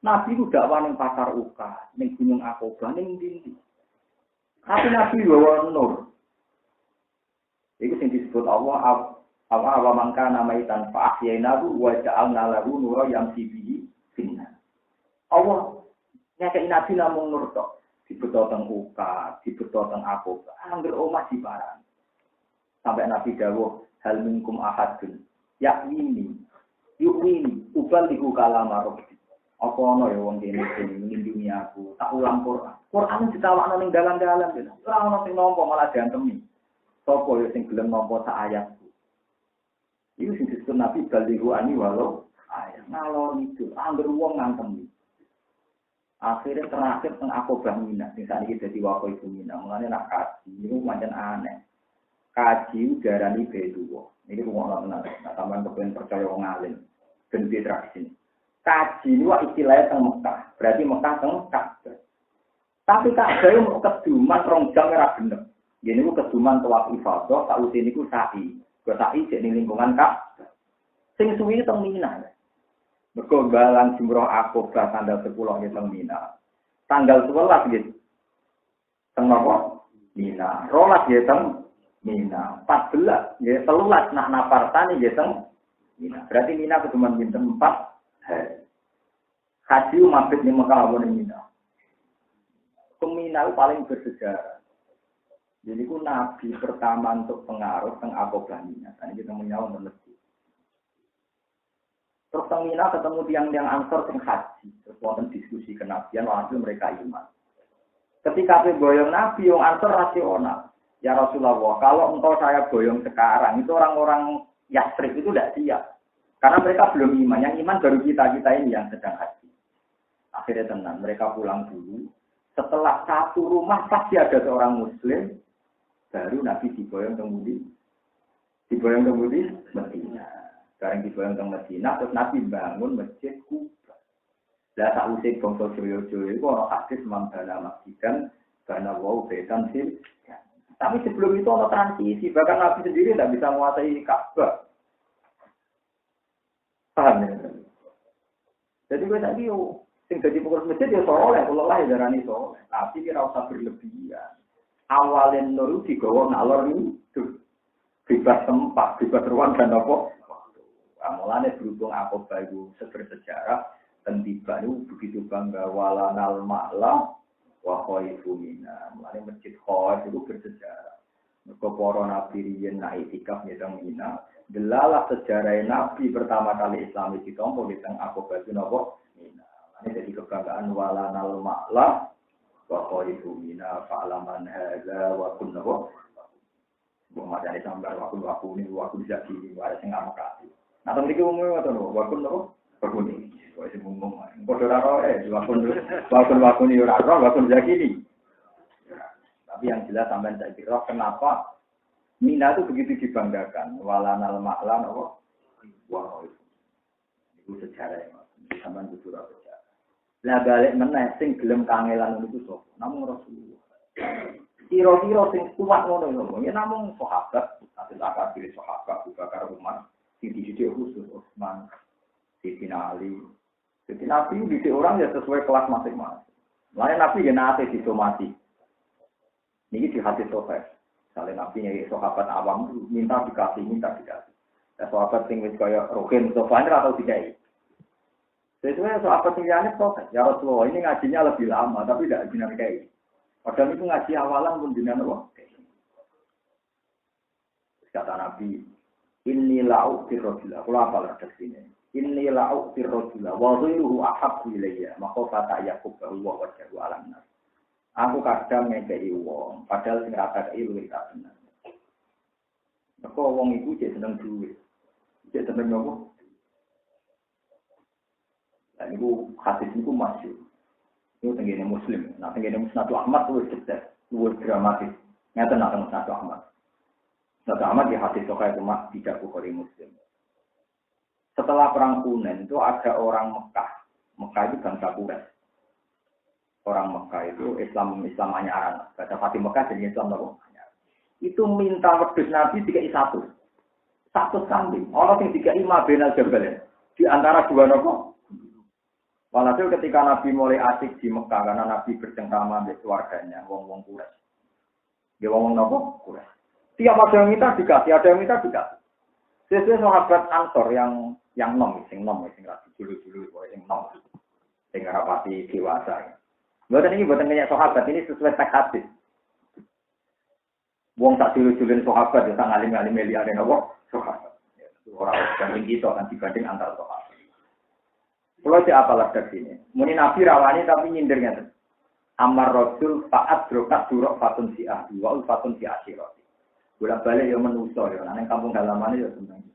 B: Nabi itu dakwah ning pasar Uka, ning Gunung Aqabah, ning ndi. Tapi Nabi bawa nur. Itu yang disebut Allah Awa mangka namai tanpa ahyainahu wa ja'alna lahu nura yamshi bihi finna. Allah nyakei Nabi namung nur tok. Dibeto teng Uka, dibeto teng Aqabah. Angger omah diparani. Sampai Nabi dawuh hal minkum ahadun yakini yu'mini ubalihu kalama rabbi. Apa ana ya wong kene sing nglindungi aku, tak ulang Quran. Quran ditawakno ning dalan-dalan lho. Ora ana sing nampa malah diantemi. Sapa ya sing gelem nampa sak ayat. Itu sing disebut Nabi balihu ani walau ayat. Ngalor itu, angger wong ngantem. Akhirnya terakhir teng Aqabah Mina, sing sakniki dadi wakil ibu Mina. Mulane nak kaji niku pancen aneh. Kaji udarani beduwa. Niki rumono tenan. Nek sampean kepen percaya wong alim. ben tradisi. Kaji itu istilahnya teng Mekah, berarti Mekah teng Ka'bah. Tapi Ka'bah itu mau keduman rong jam ora bener. Gini ku keduman tawaf ifadah, tak usin niku sa'i. Kok sa'i jadi lingkungan Ka'bah. Sing suwi teng Mina. Mergo balang jumroh Aqabah tanggal 10 nggih teng Mina. Tanggal 11 nggih teng napa? Mina. 12 nggih teng Mina. 14 nggih 13 nak napartani nggih teng Mina. Berarti Mina keduman pinten 4 hari. Haji mabit ning Mekah apa ning Mina. Mina paling bersejarah. Jadi ku nabi pertama untuk pengaruh teng Aqabah Mina. Tadi kita menyawon mengerti. Terus teng Mina ketemu tiang-tiang Ansor sing haji. Terus wonten diskusi kenabian walhasil mereka iman. Ketika boyong nabi yang Ansor rasional. Ya Rasulullah, kalau engkau saya boyong sekarang itu orang-orang Yastrib itu tidak siap. Karena mereka belum iman. Yang iman baru kita ini yang sedang haji. Akhirnya tenang, mereka pulang dulu. Setelah satu rumah pasti ada seorang Muslim, baru Nabi diboyong kemudi Medina. Sekarang diboyong ke Medina, terus Nabi bangun masjid Kuba. Lah tak usik bangsa Joyo-Joyo itu orang hadis mambana masjidan, karena wow betan sih. Tapi sebelum itu ada transisi, bahkan Nabi sendiri tidak bisa menguasai Ka'bah. Paham ya? Jadi gue tadi sing dadi pengurus masjid ya soleh, kula lah darani soleh. Tapi kira usah berlebihan. Awalin nur digawa ngalor itu. Bebas tempat, bebas ruang dan apa? Mulane berhubung Aqabah itu bersejarah dan tiba itu begitu bangga walanal ma'la wa khaifu mina. Mulane masjid Khaif itu bersejarah. Mergo para nabi riyen naik itikaf nang Mina. Delalah sejarah nabi pertama kali Islam ditompo di teng Aqabah itu napa? Mina. Ini jadi kebanggaan walanal ma'la wa khaifu mina fa'laman hadza wa kunnahu Muhammad Ali sambar waktu ini waktu bisa di ada sing ngamukati. Nah temen iki umum ngoten lho, waktu napa? Berkuni. Wis umum. Padha ora waktu ini ora waktu zakini. Tapi yang jelas sampean tak kira kenapa Mina itu begitu dibanggakan walanal ma'la napa? Wa khaifu. Itu sejarah ya, sampean kudu ora. Lah balik meneh sing gelem kangelan niku sapa? Namung Rasulullah. Kira-kira sing kuat ngono lho. Ya namung sahabat, asil akabir sahabat Abu Bakar Umar, sing dididik khusus Utsman, Sayyidina Ali. Jadi Nabi dididik orang ya sesuai kelas masing-masing. Lain Nabi ya nate disomati. Niki di hadis sahih. Sale Nabi nyai sahabat awam minta dikasih. Ya sahabat sing wis kaya Rohin Sofyan atau dikai. Sesuai soal pertanyaan itu, ya Rasulullah ini ngajinya lebih lama, tapi tidak jenengan kayak. Padahal itu ngaji awalan pun jenengan loh. Kata Nabi, inni la'u firrojula. Kalau apa lah sini? Inni la'u firrojula. Waziruhu ahabbu ilayya. Maka kata Yakub bahwa wajahu alam nas. Aku kadang ngekei wong, padahal sing rata kei luwih tak benar. Maka wong itu jadi seneng duit. Jadi seneng apa? Dan itu hadis itu masyhur. Itu tenggine Muslim. Nah tenggine Musnad Ahmad itu cerdas, itu dramatis. Nyata nak Musnad Ahmad. Musnad Ahmad di hadis sahih cuma tidak Bukhari Muslim. Setelah perang Hunain itu ada orang Mekah. Mekah itu bangsa Quraisy. Orang Mekah itu Islam anyaran. Baca Fatih Mekah jadi Islam apa? Itu minta wedhus Nabi dikai satu kambing. Orang yang dikai Mabena Jabal di antara dua nopo. Walhasil ketika Nabi mulai asik di Mekah karena Nabi bercengkrama dengan keluarganya, wong-wong Quraisy. Dia wong nopo Quraisy. Tiap ada yang minta dikasih, ada yang minta dikasih. Sesuai sahabat Ansor yang sing rasi dulu sing nom, sing rapati dewasa. Buatan kayak sahabat ini sesuai teks hadis. Wong tak dulu-duluin sahabat ya sang alim-alim liane nopo sahabat. Orang banding kita kan dibanding antar sahabat. Kalau siapa lah dari sini, muni Nabi rawani tapi nyindirnya. Amar Rasul faat drokat durok fatun si ahli, wa fatun si asyirati. Bolak balik yang menuso ya, nang kampung halamannya ya sebenarnya.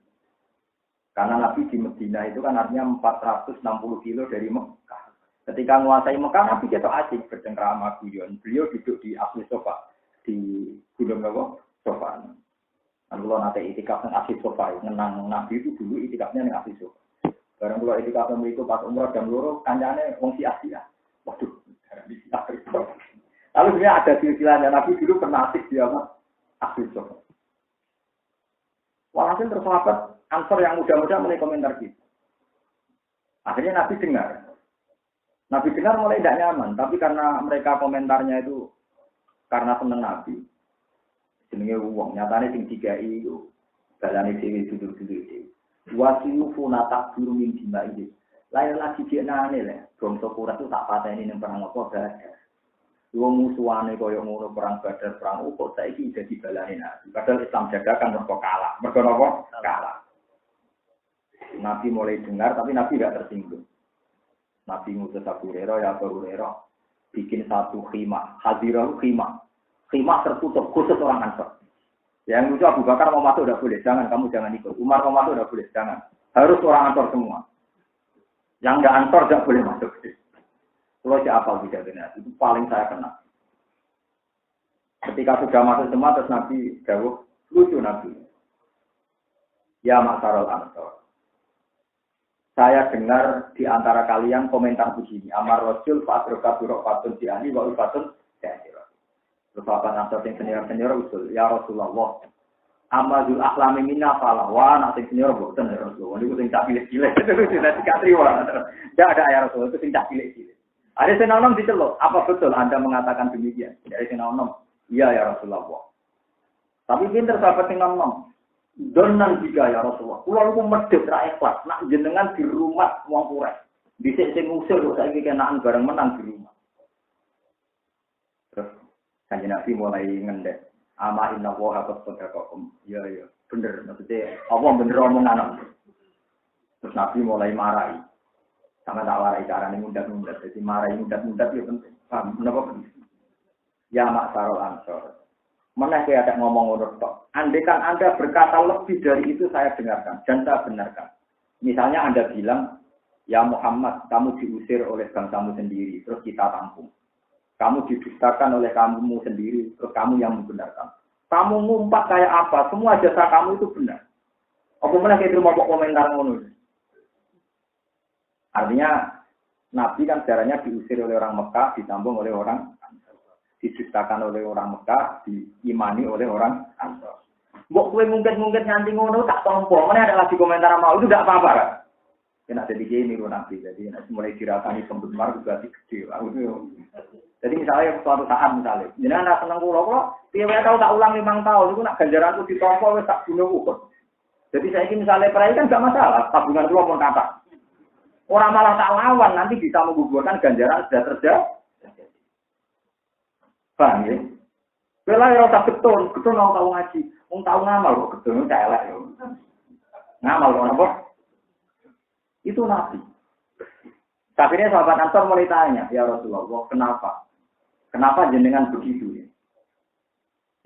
B: Karena Nabi di Medina itu kan artinya 460 kilo dari Mekah. Ketika menguasai Mekah, Nabi jatuh asik bercengkrama guyon. Beliau duduk di asli sofa di gunung sofa. Kalau nanti itikaf dengan asli sofa, menang Nabi itu dulu itikafnya dengan asli sofa. Barang kula etika mriku pas umroh jam 2 kancane wong sia-sia. Waduh, di sia. Lalu sebenarnya ada silsilahnya Nabi dulu pernah asik dia apa? Asik sok. Walhasil terus sahabat Ansor yang muda-muda mulai komentar gitu. Akhirnya Nabi dengar. Nabi dengar mulai tidak nyaman, tapi karena mereka komentarnya itu karena seneng Nabi. Jenenge wong, nyatane sing dikai itu balane dhewe duduk-duduk dhewe. Wasiyu funata guru min dimai. Lain lagi jenane le, bangsa Quraisy itu tak pateni ning perang apa Badar. Wong musuhane kaya ngono perang Badar, perang Uhud saiki dadi balane Nabi. Padahal Islam jagakan mergo kalah. Mergo napa? Kalah. Nabi mulai dengar tapi Nabi tidak tersinggung. Nabi ngutus Abu Hurairah, ya Abu Hurairah bikin satu khimah, hadirah khimah. Khimah tertutup khusus orang Ansor. Yang lucu Abu Bakar mau masuk udah boleh, jangan kamu jangan ikut. Umar mau masuk udah boleh, jangan. Harus orang Ansor semua. Yang enggak Ansor enggak boleh masuk. Kalau siapa tidak benar, itu paling saya kenal. Ketika sudah masuk semua terus Nabi jauh, lucu Nabi. Ya Maksarul Ansor. Saya dengar di antara kalian komentar begini. Amar Rasul Fa'adroka Burokfatun Di'ani wa Ufatun Di'ani. Terus Bapak Nasr yang senior usul, ya Rasulullah. Amadul akhlami minna falah. Wah, nanti senior bukan ya Rasulullah. Ini kucing tak pilih-pilih. Itu sudah dikatriwa. Tidak ada ya Rasulullah, itu kucing tak pilih-pilih. Ada senanom dicelok. Apa betul Anda mengatakan demikian? Dari senanom. Iya ya Rasulullah. Tapi pinter sahabat senanom. Donan juga ya Rasulullah. Kulo ku medhit ra ikhlas, nak jenengan di rumah wong Quraisy. Dhisik sing ngusir kok saiki kenaan bareng menang di rumah. Terus Kanjeng Nabi mulai ngendek. Ama inna wa qad sadaqakum. Ya bener maksudnya apa bener omongan. Terus Nabi mulai marahi. Sama tak warai carane mundat-mundat. Jadi marahi mundat-mundat ya penting. Paham menapa penting? Ya Maksarul Ansor. Mana saya ada ngomong urut tok. Andaikan Anda berkata lebih dari itu saya dengarkan dan saya benarkan. Misalnya Anda bilang, ya Muhammad, kamu diusir oleh bangsamu sendiri, terus kita tampung. Kamu didustakan oleh kamu sendiri, terus kamu yang membenarkan. Kamu ngumpat kayak apa? Semua jasa kamu itu benar. Apa mana saya terima komentar ngono. Artinya Nabi kan sejarahnya diusir oleh orang Mekah, ditambung oleh orang diciptakan oleh orang Mekah, diimani oleh orang Ansor. Mbok kowe mungkin nganti ngono tak tompo. Mana ada lagi komentar mau itu tidak apa-apa kan? Kena jadi gini loh Nabi. Jadi mulai dirasani pembenar juga gede. Jadi misalnya suatu saat misalnya, jenengan nak seneng kula, piye wae tau tak ulang 5 tahun itu nak ganjaranku ditompo wis tak bunuh ukut. Jadi saya ini misalnya perai kan enggak masalah, tabungan kula pun kata. Orang malah tak lawan nanti bisa menggugurkan ganjaran sudah terjadi. Paham ya? Bela ya tak betul mau tahu ngaji. Wong tahu ngamal kok betul cah elek yo. Ngamal kok apa? Itu Nabi. Akhirnya sahabat Ansor mulai tanya, ya Rasulullah, kenapa? Kenapa jenengan begitu ya?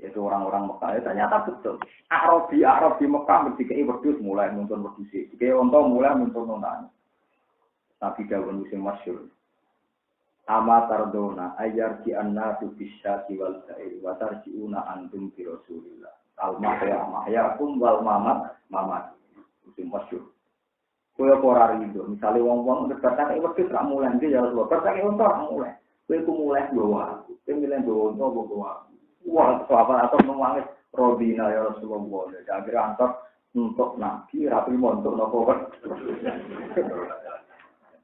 B: Yaitu orang-orang Mekah, ya, ternyata betul. Arabi Mekah berdikai wedhus mulai nuntun wedhus. Dikai unta mulai nuntun untane. Nabi dawuh musim masyhur. Ama tardona ayar ki annatu bisyati wal sa'ir wa tarjiuna antum bi Rasulillah. Al-mahyakum wal mamat. Musim masyhur. Kowe ora rido, misale wong-wong berkata iki wis ra mulai iki ya Rasulullah. Berkata iki ora mulai. Kowe ku mulai bawa. Kowe milih bawa bawa. Wah, sahabat atau nangis Robina ya Rasulullah. Jadi akhirnya antar untuk Nabi rapi montok nopo.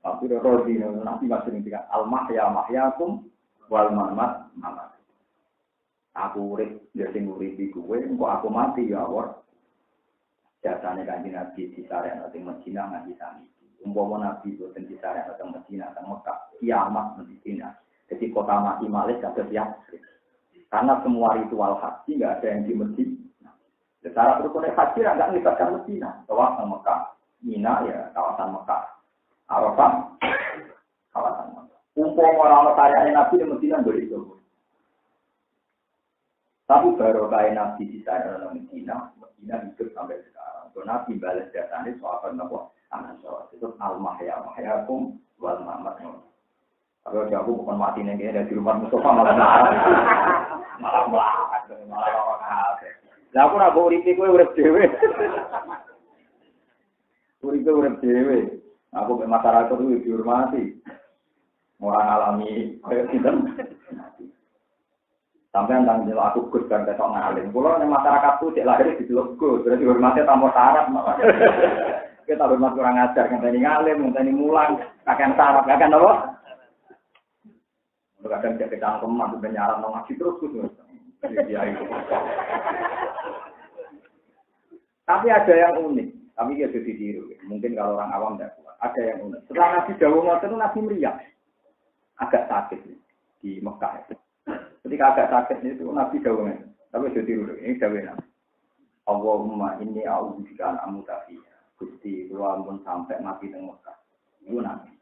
B: Tapi Robina Nabi masih ngintikan al-mahyakum wal mamat. Aku urip ya sing uripi kowe, engko aku mati ya Allah. Jasane Kanjeng Nabi disarek nang Madinah nganti sami. Umpama Nabi boten disarek nang Madinah nang Mekah, kiamat Madinah. Jadi kota mati malih kados ya. Karena semua ritual haji enggak ada yang di Madinah. Secara rukun haji enggak melibatkan Madinah, tawaf nang Mekah, Mina ya kawasan Mekah. Arafah kawasan Mekah. Umpama ora tariane Nabi di Madinah boleh itu. Tapi baru kaya Nabi disarek nang Madinah hidup sampai sekarang. So, Nabi balas jasanya soal apa? Anak soal itu al-mahyakum wal mamat. Kalau aku bukan mati nih kayaknya di rumah Mustafa malah orang. Lah aku nak bawa uripe kowe urip dhewe. Uripe urip dhewe. Aku masyarakat itu dihormati. Orang alami kayak gitu. Sampai tentang jelas aku Gus dan ketok ngalim. Kalau nih masyarakat tuh cek lahir di jelas Gus, berarti hormatnya tambah syarat. Kita hormat kurang ajar, ngenteni ngalim, ngenteni mulang, kakek syarat, kakek apa? Kadang cek kecangkeman, udah nyarat nong ngaji terus Gus. Tapi ada yang unik, tapi dia jadi ditiru. Mungkin kalau orang awam tidak kuat. Ada yang unik. Setelah Nabi Dawud itu Nabi meriang, agak sakit di Mekah. Ketika agak sakit itu Nabi Dawud, tapi jadi ditiru. Ini Dawud Nabi. Allahumma inni a'udzubika an amuta fiha. Gusti, kalau pun sampai mati di Mekah, itu Nabi.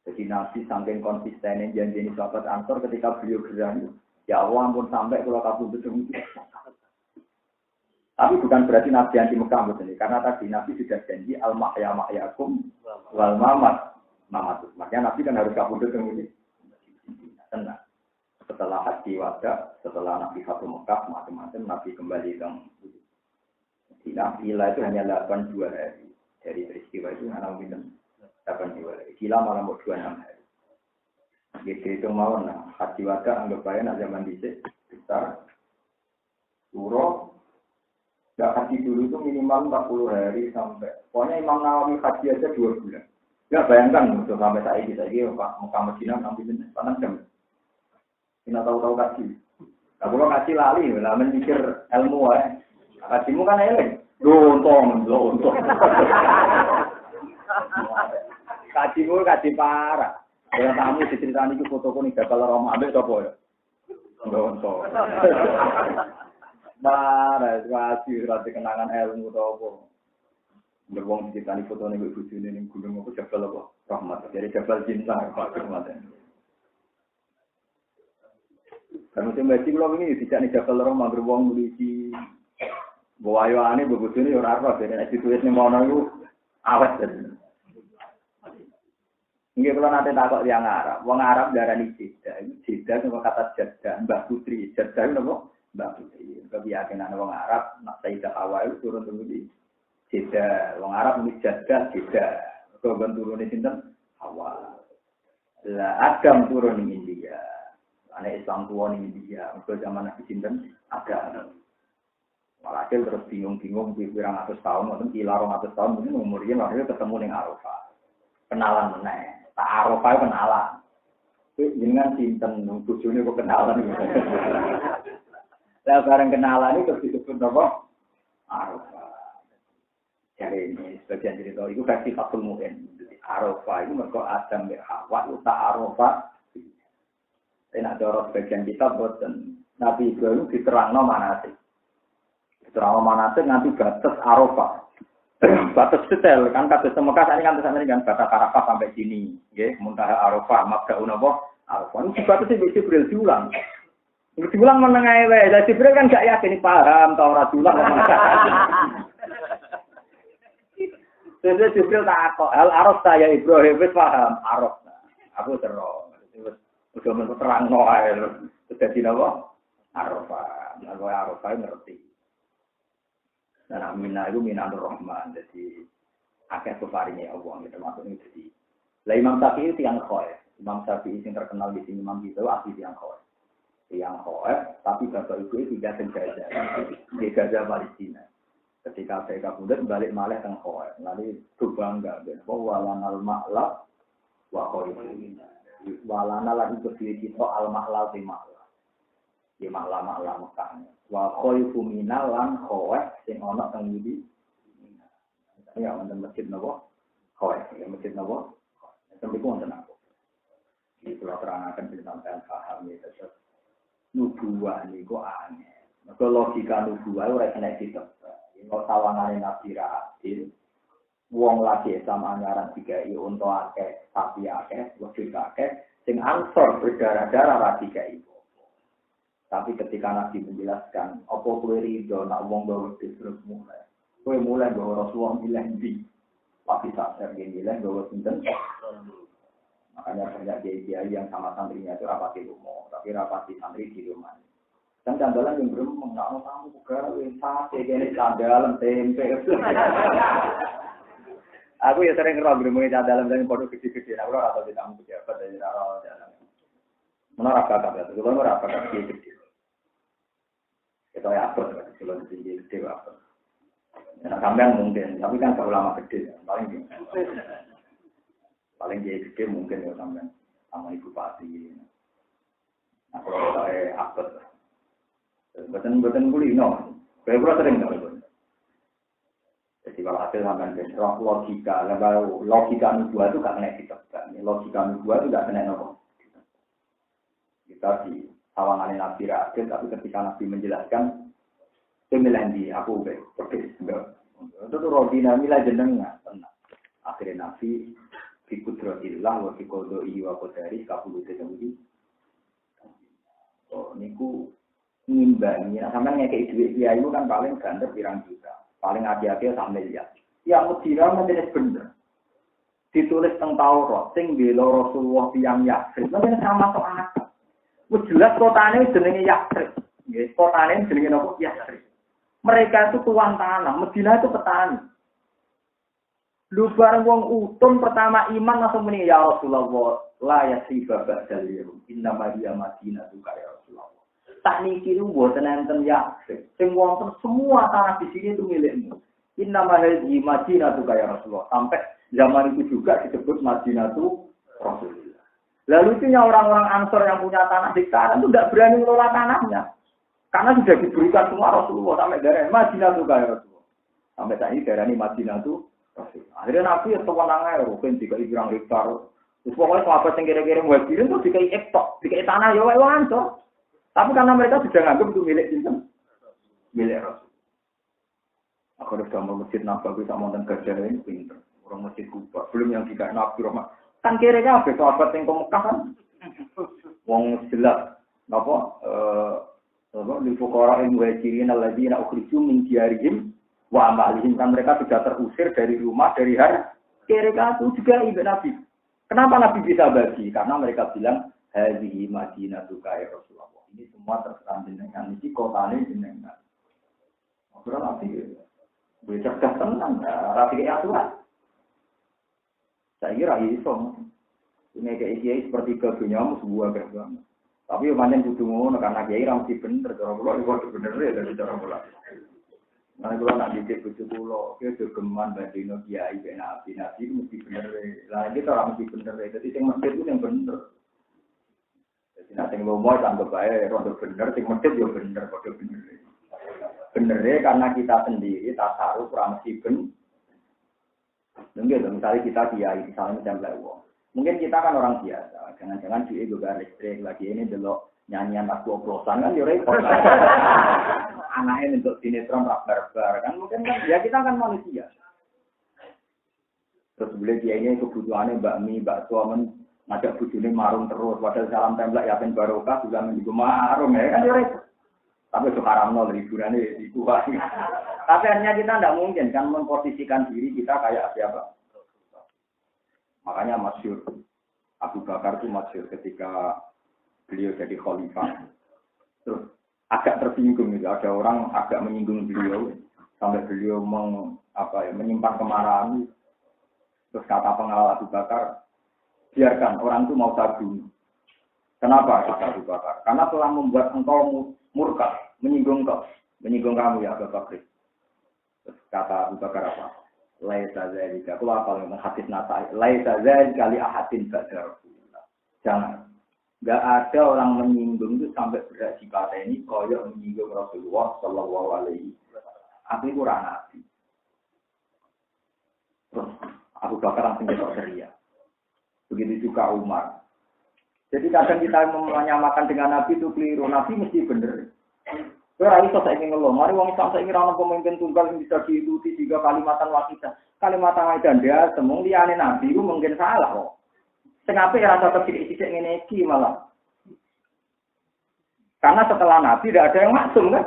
B: Jadi Nabi saking konsistennya janji sahabat Ansor ketika beliau gerang, ya Allah pun sampai kalau kabur betul. Tapi bukan berarti Nabi anti Mekah betul, karena tadi Nabi sudah janji al-mahya mahyakum wal mamat mamatus. Makanya Nabi kan harus kabur betul. Tenang. Setelah haji wada, setelah Nabi Fatu Mekah, macam-macam Nabi kembali ke Nabi itu hanya 82 hari. Dari peristiwa itu hanya minum 82 hari. Gila malah mau 26 hari. Gitu itu mau haji wada anggap aja nak zaman dicek besar. Suro nggak haji dulu itu minimal 40 hari sampai. Pokoknya Imam Nawawi haji aja 2 bulan. Nggak bayangkan untuk sampai saya Mekah Madinah sampai panas jam. Kita tahu-tahu kaji. Nah, kalau kaji lali, lah mikir ilmu ya. Kajimu kan eleng. Lontong. Kajimu kaji parah. Kalau kamu diceritani itu fotoku nih gagal Roma ambek apa ya? Lontong. Parah, kaji rada kenangan ilmu atau apa. Beruang diceritani foto nih ibu bujune ning gunung apa jabal apa? Rahmat. Jadi jabal cinta Pak Rahmat. Karena musim haji kalau ini tidak nih jabal Roma beruang polisi. Bawa ayo ane begitu ini orang Arab jadi situasi ni mana itu awet jadi. Ini kalau nanti takut yang Arab, orang Arab darah ni Jeddah, Jeddah itu kata Jeddah, Mbak Putri, Jeddah itu apa? Mbak Putri. Kebiasaan orang Arab nak Sayyidah Hawa itu turun dulu di Jeddah, orang Arab ni Jeddah, Kalau turun di sini Hawa. Lah Adam turun di India, anak Islam tua di India, kalau zaman Nabi Sinten ada. Walhasil terus bingung-bingung, pirang atus tahun, atau kila 200 tahun, mungkin umurnya lahirnya ketemu dengan Arafah. Kenalan meneh, tak Arafah kenalan. Dengan Sinten, bujune kok kenalan. Lah bareng kenalan itu terus disebut apa? Arafah. Jadi ini sebagian cerita itu versi Fathul Mu'in. Arafah itu mereka Adam dan Hawa itu tak Arafah. Saya nak dorong sebagian kitab boten Nabi Ibrahim diterangno manasik. Terang manasik nanti batas Arafah. Batas detail kan kata Mekah ini kan batas Arafah sampai sini, nggih, muntaha Arafah, mabda'un apa? Arafah. Ini batasnya bisa Jibril diulang. Ini diulang meneng ae wae. Lah Jibril kan gak yakin paham ta ora diulang kok. Terus Jibril takok, "Hal araf saya Ibrahim wis paham?" Araf. Aku terus udah menerangno ae. Dadi napa? Arafah. Kalau Arafah ngerti. Dan aminah itu minanur rahman, jadi akhir pefaringnya Allah, termasuk ini jadi. Lah Imam Syafi'i itu yang khoef. Imam Syafi'i yang terkenal di sini Imam itu asli yang khoef. Yang khoef, tapi bapak ibu itu tidak sengaja di Gaza Palestina. Ketika mereka bulat balik malah teng khoef, lalu itu bangga bahwa walanal ma'la wa khoifin. Walana lagi berdiri kita al ma'la di ma'la. Di ma'la Mekah. Wa khaifu minal lan khawah sing ana teng ndi. Ya wonten masjid napa? Khawah, ya masjid napa? Sampai ku wonten apa? Iki kula terangaken ben sampeyan paham ya terus. Nubuwah niku aneh. Maka logika nubuwah ora kena ditebak. Yen sawangane nabi ra adil, wong lagi sama anyaran dikai unta akeh, sapi akeh, wedhus akeh, sing ansor berdarah-darah ra dikai. Tapi ketika Nabi menjelaskan, apa kowe rido nak wong gawe terus mulai. Kowe mulai gawe Rasulullah milih ndi? Tapi sadar dia milih gawe sinten. Makanya banyak kiai yang sama santrinya itu rapati rumah, tapi rapati santri di rumah. Dan candalan yang belum mengenal kamu gawe sate kene candalan tempe. Aku ya sering ngerok gremeng cah dalam dan produk gede-gede. Aku ora tau ditamu pejabat dari ora jalan. Menara bakat ya, kalau ora bakat gede. Itu ya apa? Kalau tinggi gede apa? Nah, sampean mungkin, tapi kan kalau ulama gede, paling gede mungkin ya sampean sama ibu pati. Nah, kalau saya akut, betul kulino, saya sering tahu. Jadi kalau hasil sampean bentrok logika, logika nubuah itu gak kena ditebak. Logika nubuah itu gak kena nopo. Kita di tawangan Nabi Rasul, tapi ketika Nabi menjelaskan, pemilihan di aku pergi enggak. Itu tuh rodina milah jenengnya, tenang. Akhirnya Nabi bikudratillah wa biqodoi wa qadari kabulu tejamudi. Oh, niku ngimbangi. Nah, sampean ngekei duit kiai itu kan paling gandar pirang juta. Paling hati-hati sampai lihat. Yang Medina menjadi bener. Ditulis tentang Taurat, sing bela Rasulullah yang Yatsrib. Menjadi sama soal. Wis jelas kotane jenenge Yatsrib. Nggih, kotane jenenge napa? Yatsrib. Mereka itu tuan tanah, Medina itu petani. Lu bareng wong utun pertama iman langsung muni ya Rasulullah, la yasiba ba'dal yawm. Inna ma hiya Madinatu ya Rasulullah. Tak niki lu mboten enten Yatsrib. Sing wonten semua tanah di sini itu milikmu. Inna ma hiya Madinatu ya Rasulullah. Sampai zaman itu juga disebut Madinatu Rasulullah. Lalu itu orang-orang Ansor yang punya tanah di sana itu tidak berani mengelola tanahnya. Karena sudah diberikan semua Rasulullah sampai daerah Madinah itu kayak Rasulullah. Sampai tadi daerah ini Madinah itu Rasulullah. Akhirnya Nabi itu kewenangannya, mungkin jika ibrang hektar. Terus pokoknya sahabat yang kira-kira muhajirin itu dikai ektok, dikai tanah ya wae tapi karena mereka sudah nganggap itu milik sinten, milik Rasul. Akhirnya gambar masjid Nabawi sama dan gajah ini pinter. Orang masjid Kuba, belum yang dikai Nabi Rahmat. Kan kira-kira apa sahabat yang ke Mekah kan? Wong jelas, apa? Di fukara yang muhajirin alladzina ukhriju min diyarihim wa amalihim, kan mereka sudah terusir dari rumah, dari harta. Kira-kira itu juga ibu Nabi. Kenapa Nabi bisa bagi? Karena mereka bilang hadhihi Madinatu ya Rasulullah. Ini semua terserah jenengan, ini kotane jenengan. Ora Nabi cerdas tenan, rapi kayak aturan. Saya kira iso. Ini kayak kiai seperti kegunyamu sebuah gerbang. Tapi pancen kudu ngono karena kiai ra mesti bener, cara kula iku bener ya dari cara kula. Nah, kula nak didik bojo kula, ki gegeman bandingno kiai ben nabi mesti bener. Lah iki ora mesti bener, dadi sing mesti ku sing bener. Dadi nek sing lomo tambah bae rondo bener, sing mesti yo bener, padha bener. Bener karena kita sendiri tasaruf ora mesti bener. Mungkin misalnya kita kiai, misalnya jamblah wong. Mungkin kita kan orang biasa, jangan-jangan di juga listrik lagi ini delok nyanyian lagu oplosan kan yo repot. Anaknya untuk sinetron barbar kan mungkin kan ya kita kan manusia. Terus beli kiainya kebutuhannya bakmi, bakso ngajak bojone marung terus, padahal salam template yakin barokah juga minggu marung ya kan yo repot. Tapi itu haramno liburannya di tua. Tapi hanya kita tidak mungkin kan memposisikan diri kita kayak siapa. Makanya masyhur Abu Bakar itu masyhur ketika beliau jadi khalifah. Terus agak tersinggung gitu. Ada orang agak menyinggung beliau sampai beliau menyimpan kemarahan. Terus kata pengawal Abu Bakar, biarkan orang itu mau saya bunuh. Kenapa kata Abu Bakar? Karena telah membuat engkau murka, menyinggung kamu ya Abu Bakar. Terus kata Abu Bakar apa? Laisa zalika. Aku apa ngomong hadis nata. Laisa zalika li ahadin ba'da Rasulullah. Jangan. Enggak ada orang menyinggung itu sampai berat di kata ini koyok menyinggung Rasulullah sallallahu alaihi wasallam. Aku kurang nabi. Terus Abu Bakar langsung ketok ceria. Begitu juga Umar. Jadi kadang kita menyamakan dengan Nabi itu keliru. Nabi mesti benar. Ora iso saiki ngeluh. Mari wong Islam saiki ora ono pemimpin tunggal sing bisa diikuti tiga kalimatan wahidah. Kalimatan wahidah dia semung liyane Nabi itu mungkin salah kok. Sing apik ora cocok sithik-sithik ngene iki malah. Karena setelah Nabi tidak ada yang maksum kan?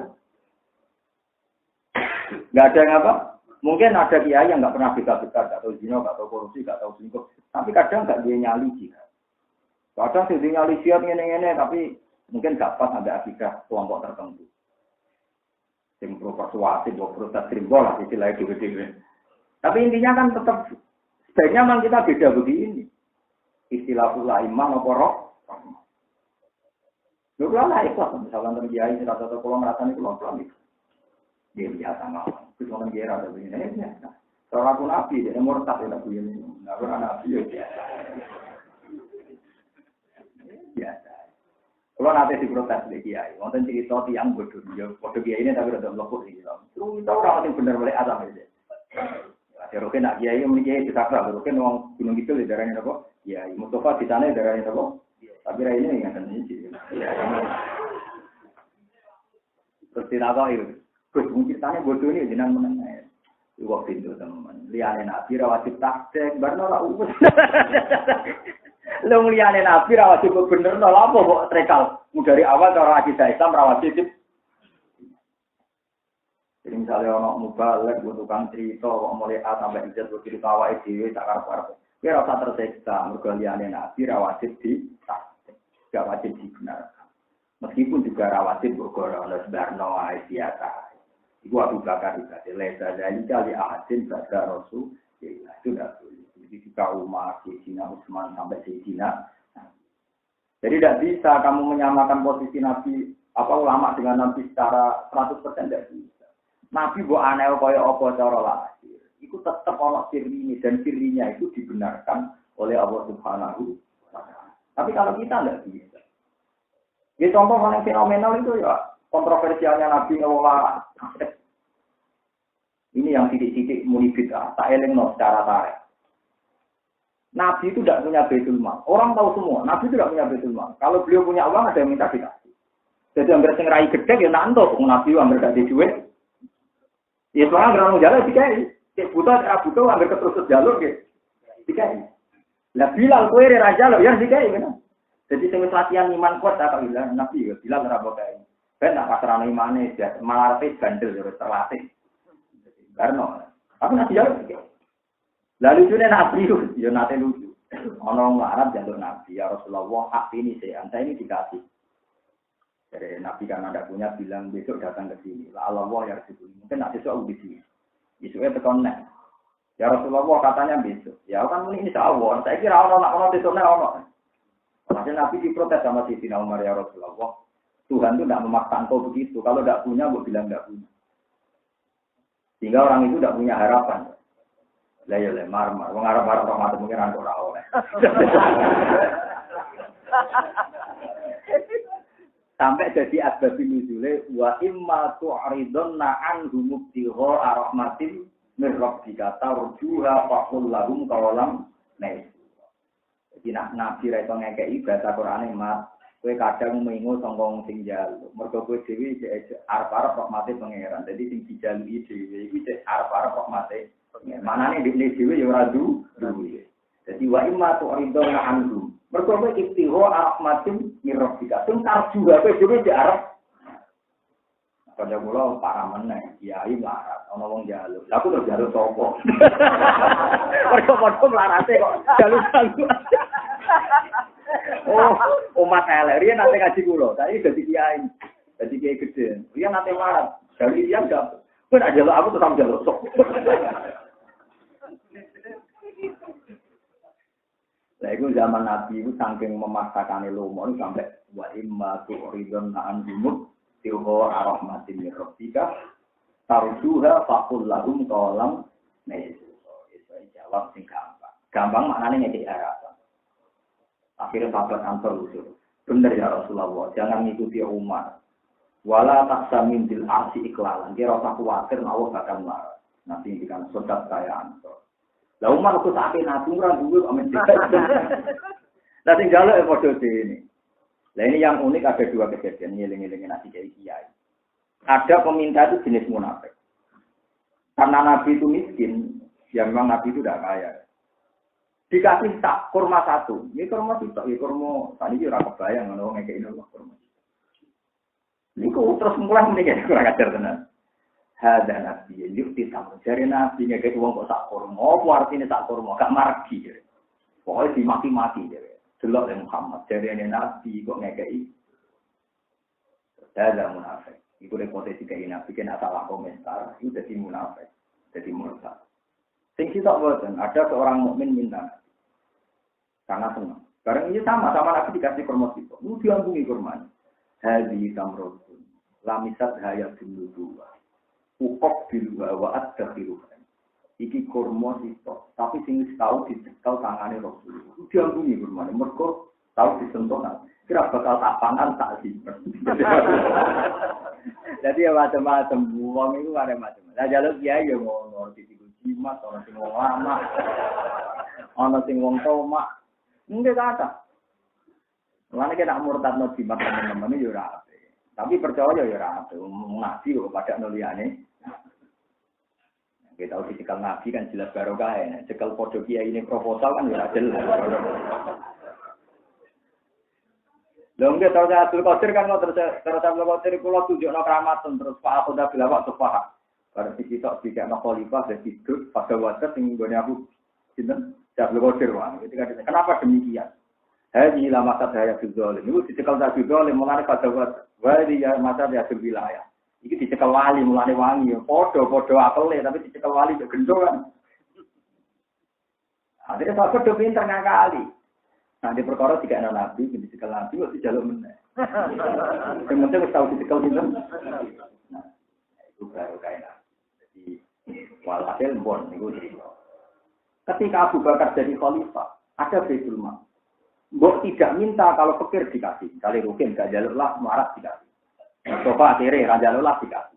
B: Enggak ada yang apa? Mungkin ada kiai yang enggak pernah beda-beda, enggak tahu zina, enggak tahu korupsi, enggak tahu selingkuh. Tapi kadang enggak dia nyali jihad. Kadang dia nyali jihad ngene-ngene tapi mungkin gak pas ada akidah kelompok tertentu. Sing pro persuasif, pro protes simbol lah istilahnya gitu. Tapi intinya kan tetap Sebaiknya memang kita beda begini. Istilah ulama apa roh? Lu lah ikhlas, misalkan terjadi rata-rata pulau merasani pulau itu. Dia biasa ngomong. Terus orang kira ada begini, biasa. Kalau aku nabi, dia murtad ya begini. Nggak pernah nabi ya biasa. Biasa. Kalau nanti diprotes di kiai, wonten cerita tiang bodoh, ya bodoh kiai ini tapi udah melebur sih. Terus kita orang yang benar boleh ada aja. Ya roken nak kiai yang kiai di sakral, roken orang gunung itu di daerahnya apa? Kiai Mustafa di sana di daerahnya apa? Tapi ini yang akan ini. Terus tidak tahu itu. Terus mungkin tanya bodoh ini jenang menengah. Waktu itu teman, liane nabi rawatib taktek, barno rawat. Lo liane nabi rawatib bener, no apa kok trekal. Dari awal cara akidah Islam rawatib. Jadi misalnya orang mubalek, tukang cerita, kok mulai A sampai Z bercerita awal itu, tak karep-karep. Kira rasa terseksa, mergo liane nabi rawatib di taktek, gak wajib dibenarkan. Meskipun juga rawatib bergorong, barno biasa. Iku Abu Bakar juga, lesa dari kali ahadin pada Rasul, ya itu tidak boleh. Jadi jika Umar, Sayyidina Utsman sampai Sayyidina. Jadi tidak bisa kamu menyamakan posisi Nabi, ulama dengan Nabi secara 100% tidak bisa. Nabi buat aneh kaya apa cara lahir. Itu tetap ono sirine dan sirinya itu dibenarkan oleh Allah Subhanahu wa Ta'ala. Tapi kalau kita tidak bisa. Ya contoh yang fenomenal itu ya kontroversialnya Nabi ngawala. Ini yang titik-titik muni bid'ah, tak elingno secara tarik. Nabi itu tidak punya baitul mal. Orang tahu semua, Nabi itu tidak punya baitul mal. Kalau beliau punya uang ada yang minta dikasih. Jadi hampir sing rai gede ya nanto, Nabi hampir gak duit. Ya soalnya ngerang jalan dikai. Cek buta, buta hampir keterus jalur gitu. Dikai. Lah Bilal kowe raja lo ya dikai kan. Jadi sing latihan iman kuat tak bilang Nabi ya Bilal ora bokai. Ben tak pasrane imane dia malah bandel terlatih. Karena aku nanti jauh. Lalu itu Nabi yo nate lucu. Ono Arab jalur Nabi ya Rasulullah hak ini saya anta ini dikasih. Dari Nabi kan ada punya bilang besok datang ke sini. La Allah ya Rasulullah. Mungkin nanti besok di sini. Besoknya tekonek. Ya Rasulullah katanya besok. Ya kan ini insyaallah. Saya kira ono besoknya ono. Makanya Nabi diprotes sama Sayyidina Umar ya Rasulullah. Tuhan itu tidak memaksa engkau begitu. Kalau tidak punya, gue bilang tidak punya. Sehingga orang itu tidak punya harapan. Lah ya lemar, mengharap-harap rahmat mungkin ora oleh. Sampai jadi asbab nuzule wa imma tu'ridunna anhum mubtigha rahmatin min rabbika tarjuha faqul lahum qawalam nais. Jadi nabi ra iso ngekeki bahasa Qur'ane mat kowe kadang mengo sangka sing njaluk. Mergo kowe dhewe arep-arep rahmate pangeran. Jadi sing dijaluki dhewe iki arep-arep rahmate pangeran. Manane dhekne dhewe ya ora duwe. Jadi wa imma tu'ridunna anhum. Mergo kowe ibtigha rahmatin min rabbika. Sing tarju kowe dhewe arep. Pada kula para meneh kiai melarat ana wong njaluk. Lah aku terus njaluk sapa? Mergo padha melarate kok jaluk-jaluk. Oh, umat elek riyen nate ngaji kula. Saiki dadi kiai. Dadi kiai gede. Riyen nate melarat. Dari dia enggak. Kowe nak njaluk aku tetep njaluk sok. Lah iku zaman Nabi itu saking memaksakane lomo sampai wa imma tu'ridun an bimut tiho arahmatin min rabbika tarjuha faqul lahum qalam itu jawab sing gampang. Gampang maknane ngekek harapan. Akhirnya sahabat ansor usul. Benar ya Rasulullah, jangan ngikuti Umar. Wala taksamin bil arsi iklalan. Dia rasa khawatir Allah bakal marah. Nanti indikan sodat saya ansor. Lah Umar aku sakit aturan dulu amin. Lah sing jaluk padha dene. Lah ini yang unik ada dua kejadian ngeling-elingin nasi kiai. Ada peminta itu jenis munafik. Karena Nabi itu miskin, ya memang Nabi itu tidak kaya. Dikasih tak kurma satu. Ini kurma itu, ya kurma. Tadi juga kebayang kalau ngekei ini kurma. Ini terus mulai menikah kurang ajar tenan. Ada Nabi, yuk ditambah. Dari Nabi ngekei uang kok tak kurma. Apa artinya tak kurma? Gak margi. Pokoknya dimati-mati. Delok Muhammad dari Nabi kok ngekei. Ada munafik. Itu reputasi kayak Nabi kena salah komentar. Itu jadi munafik. Jadi murtad. Sing sitok boten, ada seorang mukmin minta karena senang. Barang ini sama Nabi dikasih kurma sitok. Lu diambungi kurmanya. Hadi tamrotun. Lamisat hayatun nubuwah. Ukok bilwa wa ad-dakhiru. Iki kurma sitok. Tapi sing wis tau dicekel tangane Rasulullah. Lu diambungi kurmanya. Mergo tau disentuh. Kira bakal tak pangan tak simpen. Jadi ya macam-macam. Wong itu ada macam-macam. Nah jaluk kiai ya ngono. Jimat, orang sing wong lama, orang sing wong tomak, enggak kata. Mana kita murtad no jimat teman-teman itu rapi. Tapi percaya ya rapi, nabi kepada nuliane. Kita tahu dicekal nabi kan jelas barokah ya. Cekal podo kiai ini proposal kan ya jelas. Lalu kita tahu Abdul Qadir kan terus Abdul Qadir pulau tujuh no keramatan terus Pak Abu Dhabi lawak sofah. Pada sisi tak jika nak khalifah dan hidup pada waktu tinggalnya aku, cinta Abdul Qadir wah. Kenapa demikian? Hadi lama saya sudah itu dicekal tak sudah mulai pada waktu. Wali ya masa dia wilayah. Iki dicekal wali mulai wangi. Podo apel tapi dicekal wali gendongan. Akhirnya saya sudah pintar ngakali. Nanti perkara tiga anak nabi, dicekal nabi waktu jalur mana? Kemudian tahu dicekal pintar. Itu baru kayak. Walhasil bon itu cerita. Ketika Abu Bakar jadi khalifah, ada Baitul Mal. Mbok tidak minta kalau fakir dikasih. Kali rukin gak jalurlah marah dikasih. Coba akhirnya jalurlah dikasih.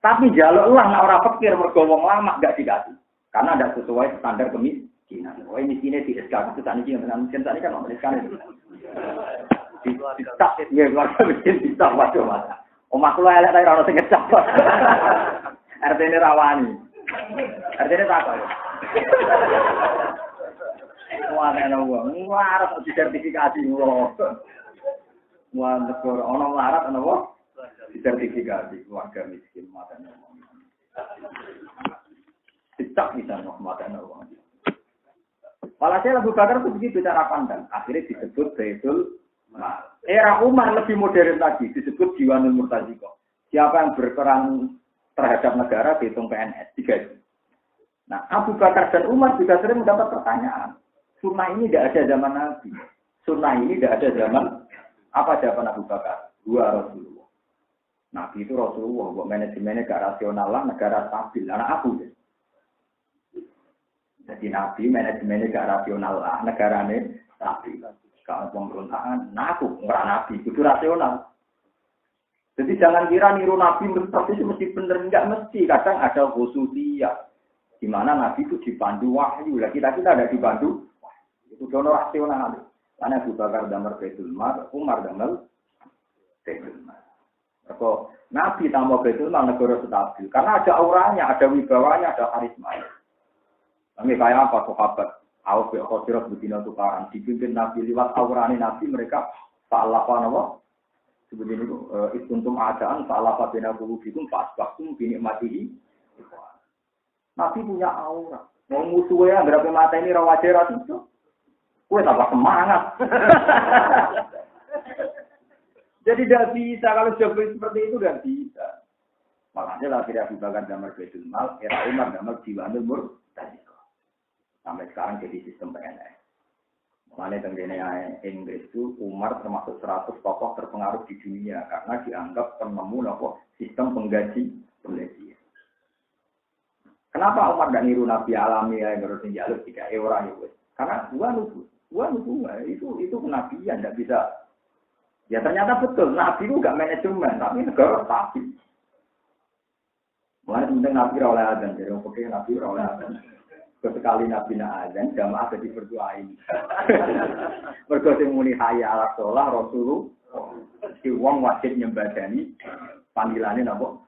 B: Tapi jalurlah nak orang fakir mergo wong lama gak dikasih. Karena tidak sesuai standar kemiskinan. Oh ini sini di SK itu tadi dengan miskin tadi kan miskin itu. Ditak ya keluarga miskin ditak waduh mata. Omahku lah elek tapi ora sing ngecap. Artinya rawani. Artinya tak apa. Wah, ana wong larat disertifikasi ngono. Wah, negara ana larat ana wong disertifikasi keluarga miskin matane wong. Tidak bisa matane wong. Walhasil Abu Bakar itu begitu cara pandang. Akhirnya disebut Baitul Mal. Era Umar lebih modern lagi, disebut Diwanul Murtaziqah. Siapa yang berperan terhadap negara dihitung PNS 3. Nah, Abu Bakar dan Umar juga sering mendapat pertanyaan. Sunnah ini tidak ada zaman Nabi. Sunnah ini tidak ada zaman apa jawaban Abu Bakar? Dua Rasulullah. Nabi itu Rasulullah, buat manajemennya gak rasional lah, negara stabil. Anak aku deh. Jadi Nabi manajemennya gak rasional lah, negaranya stabil. Kalau pemberontakan, nah aku nggak Nabi, itu rasional. Jadi jangan kira niru Nabi mesti benar, enggak mesti. Kadang ada khususiyah. Di mana Nabi itu dipandu wahyu. Lah kita ada dipandu. Itu dono rasional. Karena Abu Bakar damel Baitul Mal, Umar damel Baitul Mal. Kok Nabi tambah Baitul Mal negara stabil. Karena ada auranya, ada wibawanya, ada karismanya. Kami kayak apa sahabat? Aku khosirat begini tukaran. Dipimpin Nabi lewat aurani Nabi mereka salah apa nama? Sebegini itu, istuntum adaan, salah fabina bulubikum, fasbahtum, binikmatihi. Nabi punya aura. Mau musuhnya, berapa mata ini rawajerat itu. Kue tambah semangat. Jadi tidak bisa, kalau sudah seperti itu tidak bisa. Makanya lah akhirnya Abu Bakar damar Baitul Mal, era Umar damar Diwanul Murtaziqah. Sampai sekarang jadi sistem PNS. Makanya tenggine Inggris itu Umar termasuk 100 tokoh terpengaruh di dunia karena dianggap penemu sistem penggaji penggajian. Kenapa Umar tidak niru Nabi alami yang harus dijaluk 3 orang itu? Karena gua nubuh itu kenabian tidak bisa. Ya ternyata betul Nabi itu nggak manajemen tapi negara stabil. Mulai penting Nabi oleh azan jadi oke Nabi oleh azan. Sekali Nabi azan, jamaah jadi berdoain. Berdoa muni hayya ala sholah Rasulullah. Si wong wajib nyembadani panggilannya napa?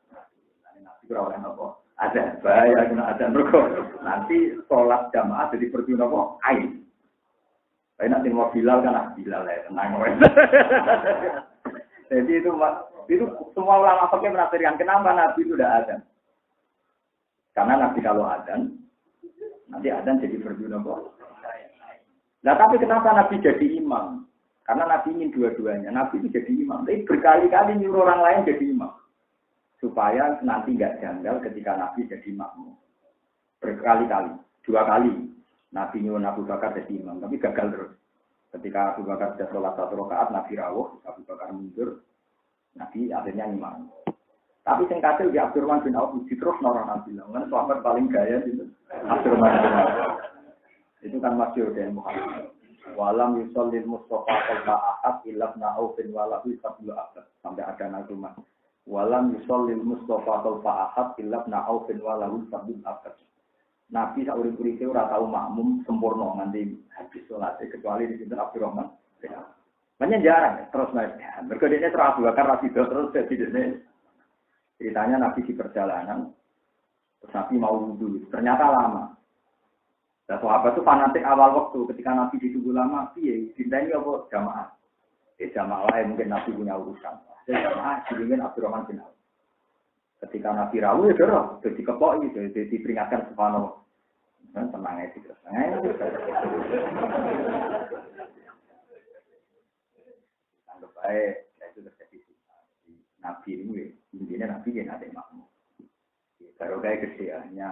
B: Nabi ora oleh napa? Azan bahaya kena azan mergo nanti sholat jamaah jadi berdoa napa? Ain. Tapi nanti mau Bilal kan Bilal ya tenang. Jadi itu semua ulama fikih menafsirkan kenapa Nabi itu tidak azan. Karena Nabi kalau azan nanti adzan jadi berdua kok. Nah tapi kenapa Nabi jadi imam? Karena Nabi ingin dua-duanya. Nabi itu jadi imam. Tapi berkali-kali nyuruh orang lain jadi imam. Supaya nanti nggak janggal ketika Nabi jadi makmum. Berkali-kali. 2 kali. Nabi nyuwun Abu Bakar jadi imam, tapi gagal terus. Ketika Abu Bakar sudah sholat 1 rakaat, Nabi rawuh, Abu Bakar mundur, Nabi akhirnya imam. Tapi sing kasil di Abdurrahman bin Auf terus orang Nabi bilang, kan sahabat paling gaya itu Abdurrahman bin Auf. Itu kan masyhur dengan Muhammad. Walam yusallil Mustafa qalba ahad illa na'ufin walahu sablu abad. Sampai ada nazuman. Walam yusallil Mustafa qalba ahad illa na'ufin walahu sablu abad. Nabi saurip-uripe ora tau makmum sempurna nganti habis salat kecuali di sinten Abdurrahman. Banyak jarang terus naik. Berkedene terus Abu Bakar terus jadi dene. Ceritanya Nabi di perjalanan terus Nabi mau wudu. Ternyata lama. Dan sahabat itu fanatik awal waktu ketika Nabi ditunggu lama, piye dinteni apa jamaah. Jamaah lain mungkin Nabi punya urusan. Jamaah diingin Abdurrahman bin Auf. Ketika Nabi rawuh ya dorong, jadi kepoki, jadi diperingatkan subhanallah. Dan tenang aja terus. Anggap baik, itu terjadi. Nabi ini, intinya Nabi yang ada makmum. Kalau kayak kesiannya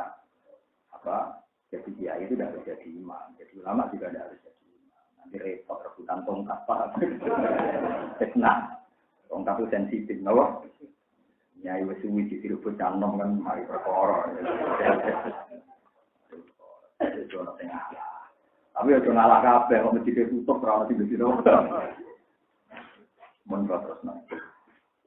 B: apa? Jadi dia itu tidak harus jadi imam. Jadi ulama juga tidak harus jadi imam. Nanti repot rebutan tongkat pak. Nah, tongkat itu sensitif, no? Ya, ibu suwi di rebut canom kan mari perkara. Itu orang tengah. Tapi udah ngalah kabeh, kok mesti ditutup ora mesti ditutup. Mun terus nanti.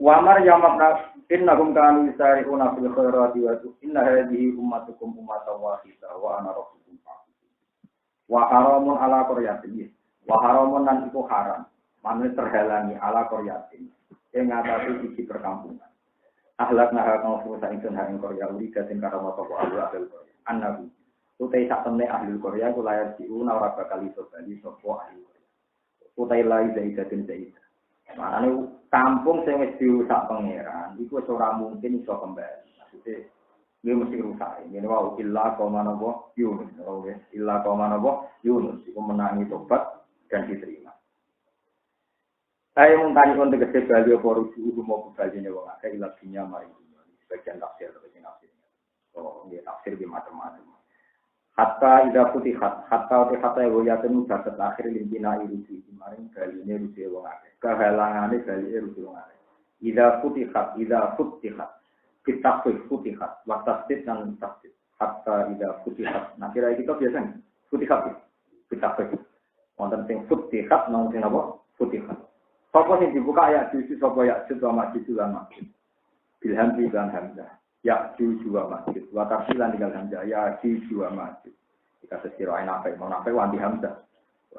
B: Wamar yamakna innahum kanu yusari'una fil khairati wa inna hadhihi ummatukum ummatan wahidah wa ana rabbukum fa'budun. Wa haramun ala qaryatin. Wa haramun nan iku haram. Mane terhalangi ala qaryatin. Ing ngatasi siji perkampungan. Ahlak naha kang ing sun haring Korea uri gaten karo moto ahli ahli Korea. Annabi. Utai sak temne ahli Korea kula ya diuna ora bakal iso bali sapa ahli Korea. Utai lai zaidatin zaid. Maknane kampung sing wis dirusak pangeran iku wis ora mungkin iso kembali. Maksudnya dia mesti rusak. Ini wau illa qaumana wa Yunus. Oke, illa qaumana wa Yunus iku menangi tobat dan diterima. Saya mentani untuk tegese bali apa rujuk mau baline wong akeh ilaginya mari. Sebagian tafsir sebagian tafsir. Oh, dia tafsir di macam-macam. Hatta ida futihat, hatta ya temu bakat akhir limpina irusi kemarin baline rujuk wong akeh. Kehalangane baline rujuk wong akeh. Ida futihat kita futihat wa tasdid dan tasdid. Hatta ida futihat. Nah kira kita biasanya futihat kita futihat. Wonten sing futihat nang sing apa? Futihat. Sapa sing dibuka ayat juju sapa ya juju masjid lan masjid. Bilham lan hamzah. Ya juju masjid. Wa tafsilan tinggal hamzah ya juju masjid. Jika sesira ana apa mau nape wanti hamzah.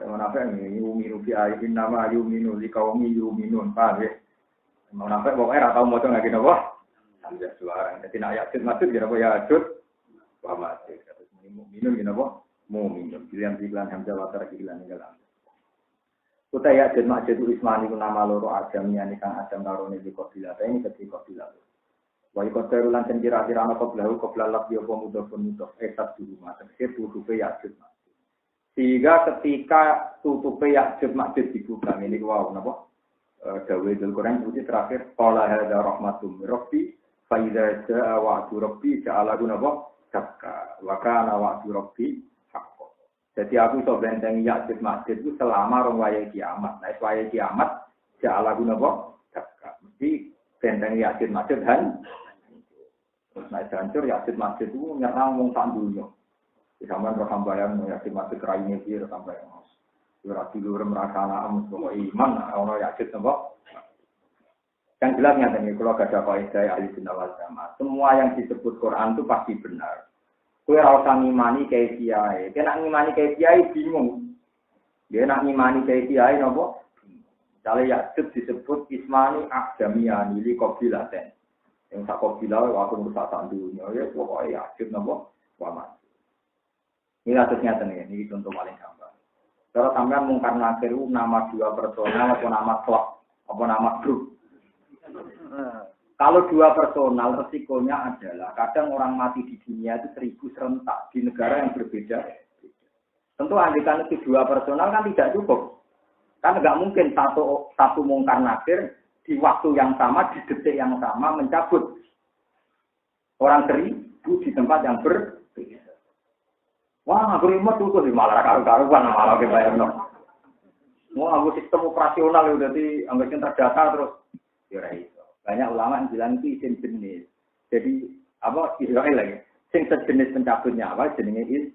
B: Mau nape yuminu fi ayatin nama yuminu liqaumi yuminun. Paham ya? Mau nape pokoke ora tau maca ngene napa? Hamzah suara. Dadi nek ayat masjid kira apa ya juju wa masjid. Terus mukminun ngene apa? Mukminun. Bilham lan hamzah wa tarkilan tinggal hamzah. Utaya dan maksud Ismani nama loro agamnya ini kan agam karone di kabilah ini ketika kabilah. Wa ikoteru lan kira-kira ana kabilah lak yo pemuda esat di rumah tersebut tutupe Ya'jud Ma'jud. Sehingga ketika tutupe Ya'jud Ma'jud dibuka ini wow napa? Dawe Al-Qur'an itu terakhir qala hadza rahmatum rabbi fa idza jaa wa'du rabbi ja'ala napa? Dakka wa kana wa'du rabbi. Jadi aku iso bentengi Ya'jud Ma'jud itu selama rong wayahe kiamat. Nek wayahe kiamat ja'ala guna apa? Dakka. Mesti bentengi Ya'jud Ma'jud han. Terus nek hancur Ya'jud Ma'jud itu nyerang wong sak donya. Di sampean ro sampeyan Ya'jud Ma'jud raine iki ro sampeyan. Ora tidur merasana pokoke iman ana Ya'jud napa? Yang jelas ngaten iki kula gadah kaidah ahli sunnah wal jamaah. Semua yang disebut Quran itu pasti benar. Kue rasa ngimani kayak kiai, kena ngimani kayak kiai bingung. Dia nak ngimani kayak kiai nopo. Misalnya Ya'jud disebut Ismani Akdamiani li kobilaten. Yang tak kobilah waktu merusak dunia, ya pokoknya Ya'jud nopo waman. Ini atasnya tenang, ini contoh paling gampang. Kalau sampean mungkar nakir nama 2 personal atau nama klub atau nama grup. Kalau 2 personal, resikonya adalah kadang orang mati di dunia itu 1000 serentak di negara yang berbeda. Tentu andikan itu 2 personal kan tidak cukup. Kan nggak mungkin satu mungkar nakir di waktu yang sama, di detik yang sama mencabut orang 1000 di tempat yang berbeda. Wah, aku remote tuh di malah karu-karuan malah ke bayarno. Wah, aku sistem operasional udah di anggapin terdata terus. Ya itu. Banyak ulama yang bilang itu isim jenis. Jadi apa Israel lagi? Sing sejenis pencabut nyawa jenenge is.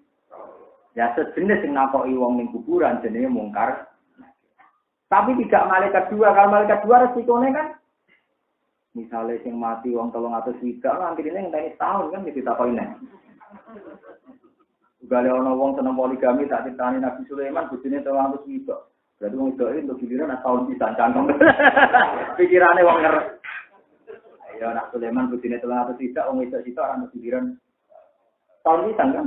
B: Ya sejenis yang nakoki wong ning kuburan jenenge mungkar. Tapi tidak malaikat dua. Kalau malaikat dua resikonya kan misalnya sing mati wong 300 widak nanti ini ngenteni setahun kan ditakoki nek. Gale ana wong seneng poligami tak ditani Nabi Sulaiman bojone 300 widak. Berarti wong itu untuk giliran tahun pisan cangkem. Pikirane wong ngeres. Ayo nak Sulaiman bojone 300 widak wong itu ora untuk giliran tahun pisan kan.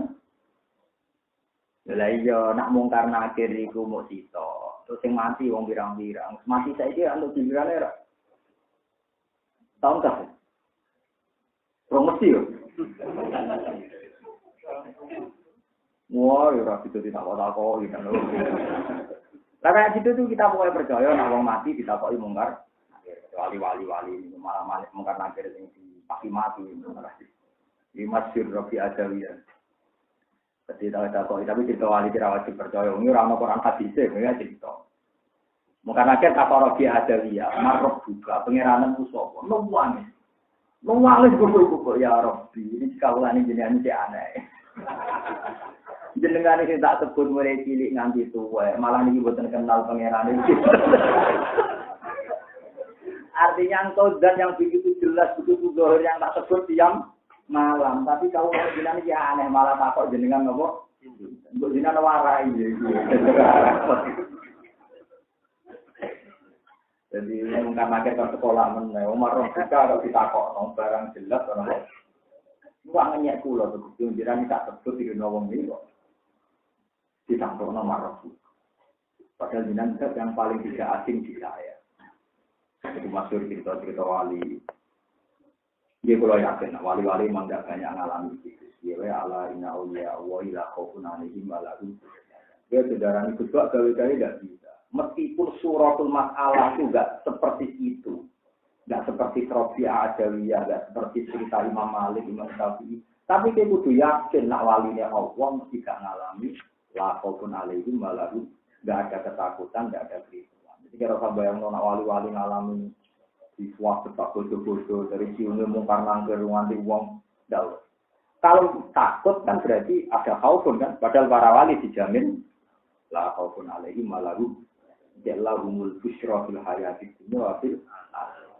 B: Lah iya nak mungkar nakir iku muk sito. Terus sing mati wong pirang-pirang. Mati saiki untuk gilirane ora. Tahun ta. Promosi yo. Wah, ya ora itu ditakok-takoki kan. Lah kayak gitu tuh kita pokoknya percaya nek wong mati ditakoki mungkar. Kecuali wali-wali malah mungkar nakir sing dipaki mati. Ini masyhur Rabi Adawi ya. Jadi takoki tapi cerita wali kira wajib percaya. Ini ora ono Quran hadis e ya cerita. Mungkar nakir takok Rabi Adawi ya, marok juga pengiranan ku sapa? Nuwangis guguk-guguk ya Rabbi. Ini kawulane jenengan iki aneh. Jenengan iki tak sebut mulai cilik nganti tuwa, malah niki mboten kenal pangeran iki. Artinya engkau zat yang begitu jelas, begitu zahir yang tak sebut siang malam, tapi kau jenengan iki aneh malah takok jenengan nopo? Mbok jenengan warai iki. Jadi mungkin makin ke sekolah meneh, Umar Rofiqa kalau ditakok barang jelas ana. Wah ngenyek kula tuh, jenengan tak sebut iki nopo iki kok. Ditangkap nomor Rasul. Padahal jenengan yang paling tidak asing di saya. Itu masyhur cerita-cerita wali. Dia kalau yakin, wali-wali memang tidak banyak mengalami itu. Dia ala inna awliya wa ila khawfun alaihim wa lahum. Dia saudara ikut doa gawe-gawe tidak bisa. Meskipun suratul mas'alah itu tidak seperti itu. Tidak seperti Rabi'ah Adawiyah, tidak seperti cerita Imam Malik, Imam Syafi'i. Tapi dia kudu yakin nak walinya Allah mesti tidak mengalami la khaufun alaihim wa lahum, enggak ada ketakutan, enggak ada kericuhan. Jadi kalau sampai yang nak wali-wali ngalami siswa tetap bodoh-bodoh dari siune mungkar nangkir nganti wong ndak. Kalau takut kan berarti ada khaufun kan, padahal para wali dijamin la khaufun alaihim wa lahum jallahumul busyra fil hayatid dunya wa fil akhirah.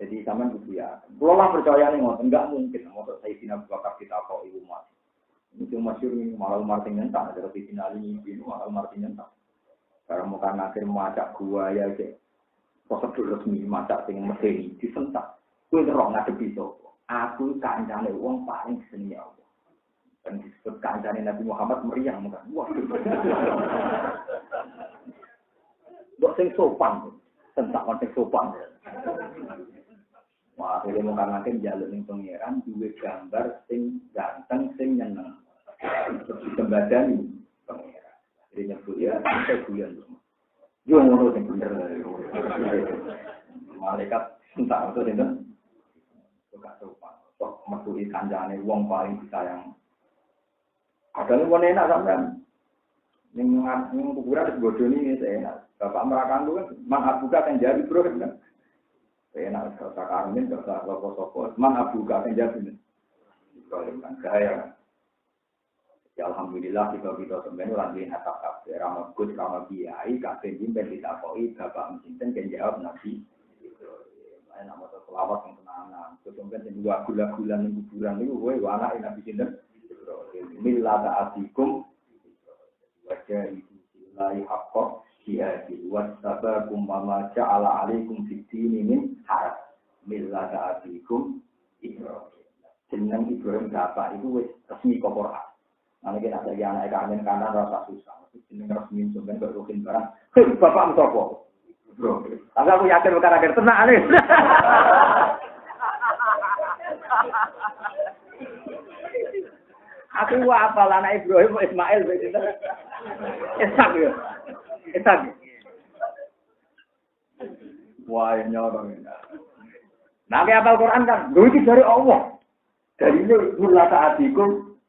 B: Jadi sampean kudu ya. Kula lah percaya ning ngoten enggak mungkin motor Sayyidina Abu Bakar kita kok ibu mati. Itu masyhur ini malah Martin nyentak ada di final ini malah Martin nyentak. Karena muka nakir macak gua ya cek prosedur resmi macak sing medeni disentak. Kowe ora ngadepi sapa? Aku kancane wong paling seni Allah. Dan disebut kancane Nabi Muhammad meriang muka. Wah. Mbok sing sopan. Sentak sing sopan. Wah, akhirnya muka nakir njaluk ning pangeran duwe gambar sing ganteng sing nyeneng. Dikembadani pangeran. Jadi nyebut ya, saya guyon. Yo ngono sing bener. Malaikat entak itu sinten? Kok sopan. Kok metuhi kancane wong paling disayang. Kadang wong enak sampean. Ning kuburan wis bodoni enak. Bapak merakandu kan man abuka kan jadi bro kan. Enak kata Karmin kata sapa-sapa. Man abuka kan jadi. Kalau kan gaya. Ya alhamdulillah kita sebenarnya lagi atap kabeh ramah Gus ramah Kiai kabeh jimben ditakoki bapak menten kan jawab Nabi. Lain nama selawat yang tenangan. Kemudian sing dua gula-gula ning kuburan niku kowe anake Nabi sinten? Millata abikum wajah itu lillahi haqqa jihadi wasabakum ma ja'ala alaikum fid-dini min haraj. Millata abikum Ibrahim. Jeneng Ibrahim bapak itu wis resmi kok Quran. Nanti kita ada yang naik kanan kanan rasa susah. Ini resmi sebenarnya berukin barang. Bapak musopo, bro. Tapi aku yakin bukan akhir tenang nih. Aku apa anak Ibrahim Ismail begitu. Ishak ya. Ishak. Wah nyorong. Nah, kayak apal Quran kan, itu dari Allah. Dari ini mulata adikum.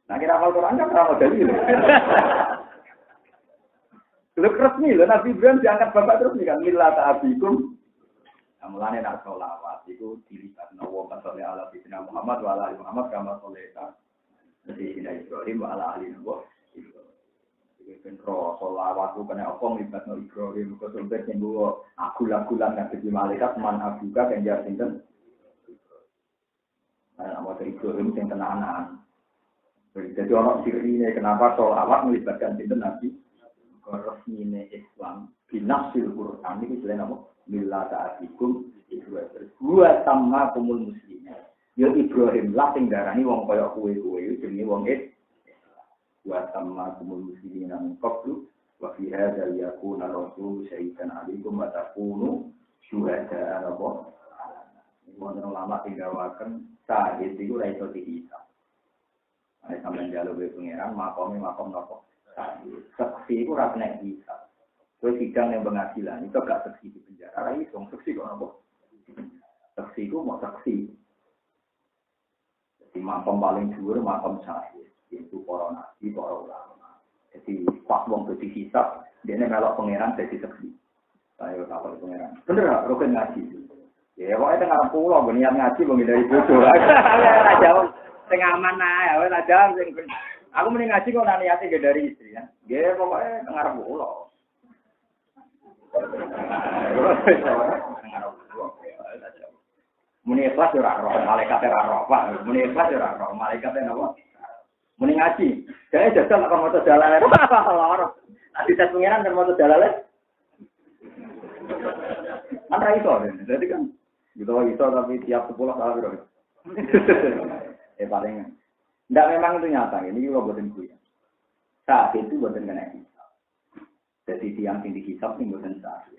B: Nah kira hafal Quran kan ora dalil. Lu resmi lho Nabi Ibrahim diangkat bapak terus nih kan millata abikum. Mulane nak sholawat iku dilibatno wong sallallahu alaihi wasallam Muhammad wa ala Muhammad kama sholawat. Jadi Ibrahim wa ala ali Nuh. Ben ro sholawat ku kena apa nglibatno Ibrahim kok sampe sing nggo agul-agulan nang dadi malaikat man abuka kenjar sinten. Ana mau Ibrahim sing tenanan. Jadi orang sirine kenapa sholawat melibatkan sinten Nabi? Resmine Islam binasil Quran iki jenenge apa? Millata abikum Ibrahim. Wa tamma kumul muslimin. Ya Ibrahim lah sing darani wong kaya kowe jenenge wong Islam. Wa tamma kumul muslimin min qablu wa fi hadza yakuna rasul syaitan alaikum wa takunu syuhada Allah. Wonten ulama sing gawaken sahih iku ora iso dihisab. Nek sampeyan njaluk pengeran makome makom napa? Saksi itu rasanya bisa. Kue sidang yang pengadilan itu gak saksi di penjara. Ini dong saksi kok apa? Saksi itu mau saksi. Jadi makam paling dhuwur makam syahid. Itu para nabi, para ulama. Jadi pas wong dadi hisab, dene melok pangeran dadi saksi. Ayo takon pangeran. Bener gak rukun ngaji? Ya pokoke teng arep kula ben niat ngaji wong dari bodoh. Ora jawab sing aman ae, ora jawab sing aku mending ngaji kok nang niate ge dari istri ya. Nggih pokoke teng arep kula. Muni ikhlas ora roh, malaikat ora roh, Pak. Muni ikhlas ora roh, malaikat napa? Muni ngaji. Gawe jajal nek maca dalale. Loro. Ati tes pengiran kan maca dalale. Ana iso. Jadi kan gitu iso tapi tiap 10 salah biro. Paling ndak memang itu nyata. Ini juga buatin gue. Saat itu buatin kena hisab. Jadi tiang yang dihisab ini buatin saat.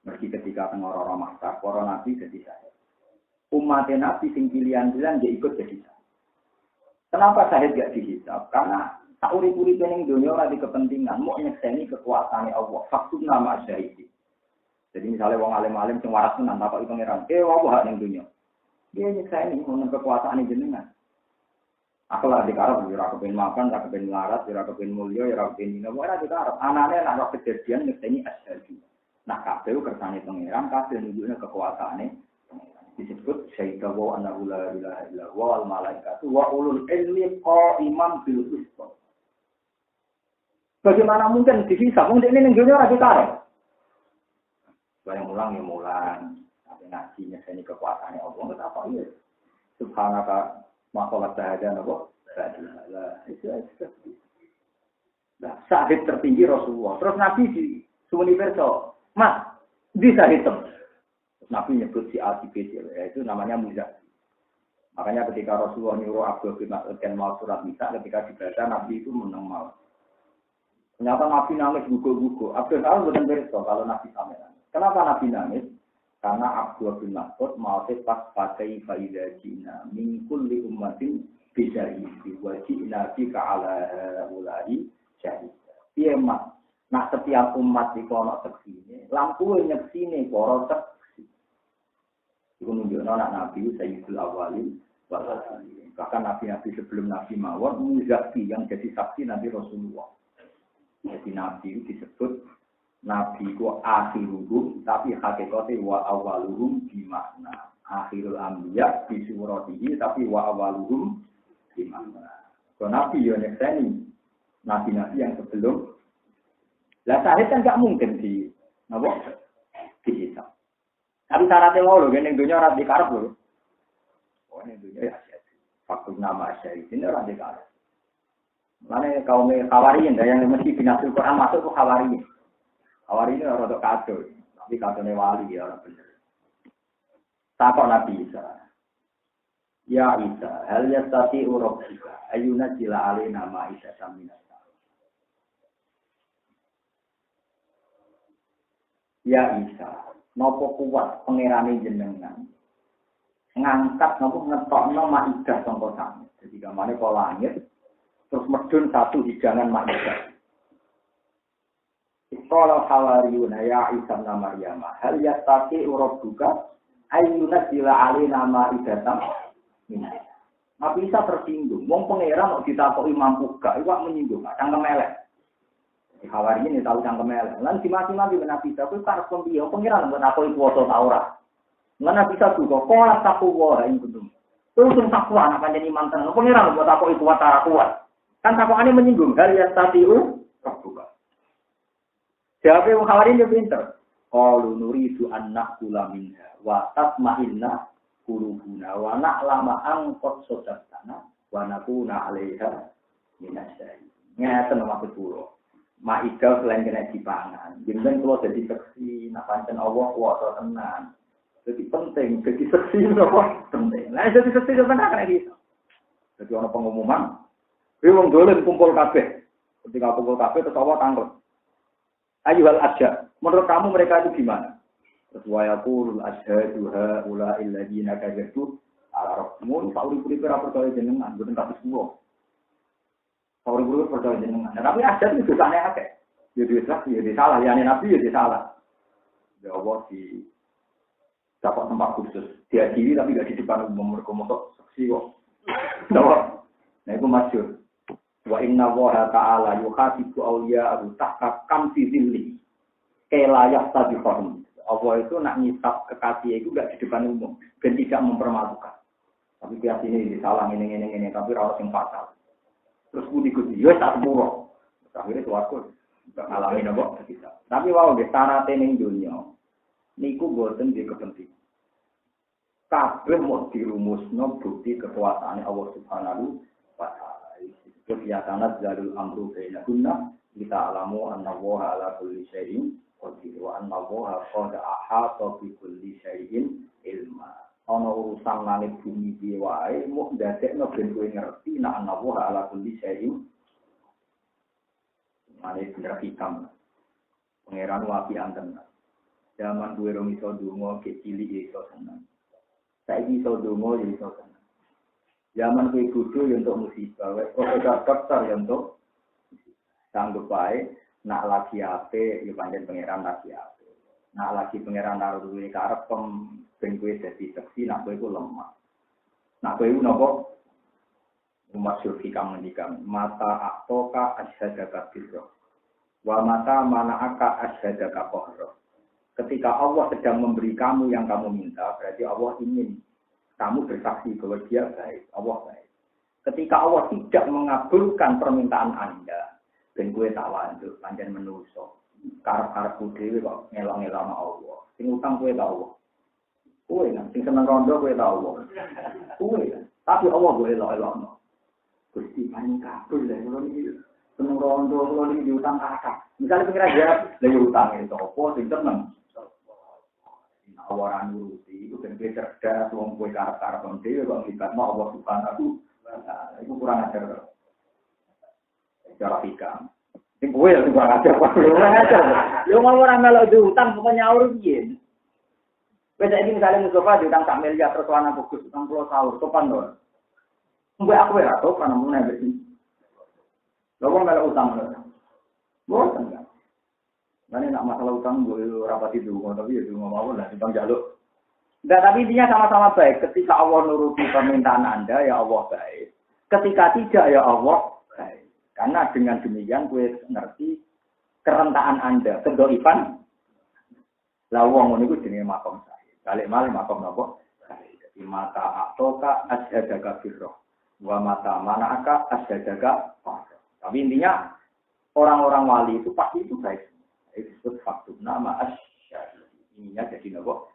B: Meski ketika orang-orang maksa, para nabi jadi syahid. Umat nabi sing pilihan-pilihan dia ikut jadi syahid. Kenapa syahid gak dihisab? Karena tak urip-urip ning dunia ora di kepentingan, mau nyekseni kekuasaane Allah. Faktur nama syahid. Jadi misalnya wong alim-alim sing waras tenan takoki pangeran, "Wae hak ning dunia." Dia nyekseni ngono kekuasaane jenengan. Aku lah dikarep, ora kepen makan, ora kepen larat, ora kepen mulya, ora kepen dina, ora dikarep. Anane nek kejadian nyekseni asyhadu. Nah, kabeh kersane pangeran, kabeh nunjukne kekuasaane. Disebut syaidah wa annahu la ilaha illa huwa wal malaikatu wa ulul ilmi qa'iman bil qist. Bagaimana mungkin dihisab? Wong dene ning dunya ora dikarep. Bayang mulang ya mulang, tapi ngaji nyekseni kekuasaane Allah betapa iya. Subhanaka masalah sahaja nabo, itu. Nah, syahid tertinggi Rasulullah. Terus Nabi di universal, Mas, di syahid tem. Nabi nyebut si Al-Sibit, itu namanya muzak. Makanya ketika Rasulullah nyuruh Abdul bin Mas'ud dan mau surat Nisa, ketika dibaca Nabi itu menang mal. Ternyata Nabi nangis gugur-gugur. Abdul tahu bukan bersol kalau Nabi sampean. Kenapa Nabi nangis? Karena Abdul bin Mas'ud mau pas pakai faidah Cina mingkul li ummatin bisyahid wajibna bika ala ulai syahid. Iya mas, nah setiap umat di kono seksine, lampu nyeksine para seksi. Iku nunjukno anak Nabi Sayyidul Awwalin wal Akhirin. Bahkan nabi-nabi sebelum Nabi mawon muzaki yang jadi saksi Nabi Rasulullah. Jadi Nabi disebut Nabi ku akhiruhum tapi hakikate wa awaluhum di makna akhirul anbiya bi suratihi tapi wa awaluhum di makna. Kalau Nabi yo nyekseni nabi-nabi yang sebelum. Lah syahid kan enggak mungkin di napa? Dihisab. Tapi syaratnya mau lho ning dunya ora dikarep lho. Oh ning dunya ya syahid. Faktur nama syahid ini ora dikarep. Mane kaum Hawariyin yang mesti binasul Quran masuk ke Hawariyin. Awal ini orang untuk kado, tapi kadone wali ya orang bener. Takut Nabi Isa. Ya Isa, hal yastati urabika, ayuna jila alina ma'isa saminasa. Ya Isa, nopo kuat pengerani jenengan, ngangkat nopo ngetokno ma'idah sangka sami. Jadi gamane kok langit, terus medun satu hidangan ma'idah. Qala hawariyuna ya Isa bin Maryam hal yastati rabbuka ayyunzila alaina ma'idatan min. Nabi Isa tersinggung. Wong pangeran kok ditakoki mampu gak, iwak menyinggung, cangkem elek. Hawari ini tahu cangkem elek. Lan dimati-mati Nabi Isa kuwi karep piye? Pangeran mbok takoki kuwasa ta ora. Lan Nabi Isa juga kok takwa wae ing kudu. Terus takwa anak panjang iman tenan. Pangeran mbok takoki kuat ta kuat. Kan takwane menyinggung hal ya tatiu buka. Jawab wong Hawari ini pinter. Qalu nuridu an naqula minha wa tatma'inna qulubuna wa na'lama an qad sadaqtana wa nakuna 'alaiha minasyahidin. Ngeten maksud kula. Maidah selain kena dipangan. Jenengan kula dadi seksi nek pancen Allah kuwasa tenan. Jadi penting, jadi seksi napa penting. Lah jadi seksi tenan kan iki. Jadi ana pengumuman, kuwi wong dolen kumpul kabeh. Ketika kumpul kabeh terus Allah tanglet. Ayyuhal asya. Menurut kamu mereka itu gimana? Sesuai aku asyhadu haula alladziina kadzdzatu ala rabbihim fauri-uri ora percaya jenengan, mboten tak semua. Fauri-uri percaya jenengan. Tapi ada itu dosane akeh. Ya dosa, ya salah, ya nabi ya salah. Ya Allah di dapat tempat khusus. Dia diri tapi enggak di depan umum mereka motor saksi kok. Nah itu masyhur. Wa inna Allaha ta'ala yuhasibu awliya'ahu tahta kamsi zilli. Kelayak tadi form. Allah itu nak ngisap kekasih itu enggak di depan umum dan tidak mempermalukan. Tapi dia sini salah ini tapi rawat yang fatal. Terus budi-budi, ya tak sepuluh. Akhirnya suatu enggak ngalamin apa kita. Tapi wow, di syaratnya ning dunia niku boten di kepentingan. Kabeh mau dirumusno bukti kekuasaan Allah Subhanahu wa ta'ala. Kebiasaan jalul amru bainahunna kita alamu anna Allaha ala kulli syai'in qadir wa anna Allaha qad ahata bi kulli syai'in ilma. Ana urusan langit bumi piye wae mung ndadekno ben kowe ngerti nek anna Allaha ala kulli syai'in. Mane bener hikam. Pangeran wapi anten. Zaman duwe rong iso donga ke cilik iso seneng. Saiki iso donga iso seneng. Zaman kuwi kudu yo untuk musibah, wis profesor dokter yo untuk sanggup bae nak lagi ape yo pancen pangeran lagi ape. Nak lagi pangeran naruh duwe karep ben kowe dadi seksi nak kowe iku lemah. Nak kowe napa masyhur hikam ngendikan mata atoka asyhadaka birra wa mata mana'aka asyhadaka qahra. Ketika Allah sedang memberi kamu yang kamu minta, berarti Allah ingin kamu bersaksi bahwa dia baik, Allah baik. Ketika Allah tidak mengabulkan permintaan Anda, dan gue tak lanjut, panjang menuso, karep-karepku dhewe kok ngelok-ngelok Allah. Sing utang gue tak Allah. Gue kan, sing seneng rondo gue tak Allah. Gue kan, tapi Allah gue elok-elokno. Gusti paling kabul lah, kalau ini seneng rondo, kalau ini diutang kakak. Misalnya pengira jawab, lagi utang itu apa, sing seneng. Awaran nuruti itu kan cerdas wong kowe karep-karep dhewe kok libatno Allah Subhanahu wa taala. Iku kurang ajar. Cara hikam. Sing kowe ya kurang ajar, kurang ajar. Yo mau ora melok diutang pokoke nyaur piye. Wes iki misale Mustafa diutang sak miliar terus ana fokus utang 10 tahun sopan lho. Mbok aku ora sopan mun nek iki. Lho wong melok utang lho. Boten kan. Mana nak masalah utang boleh rapati dulu, tapi ya dulu mau lah timbang jaluk. Enggak, tapi intinya sama-sama baik. Ketika Allah nuruti permintaan Anda, ya Allah baik. Ketika tidak, ya Allah baik. Karena dengan demikian gue ngerti kerentaan Anda, kedoifan. Lah wong ngono iku jenenge makom saya. Balik malih makom napa? Jadi mata atoka asyhadaka birra wa mata manaka asyhadaka qahra. Tapi intinya orang-orang wali itu pasti itu baik. Itu disebut faktum nama asyhadu. Ininya jadi napa?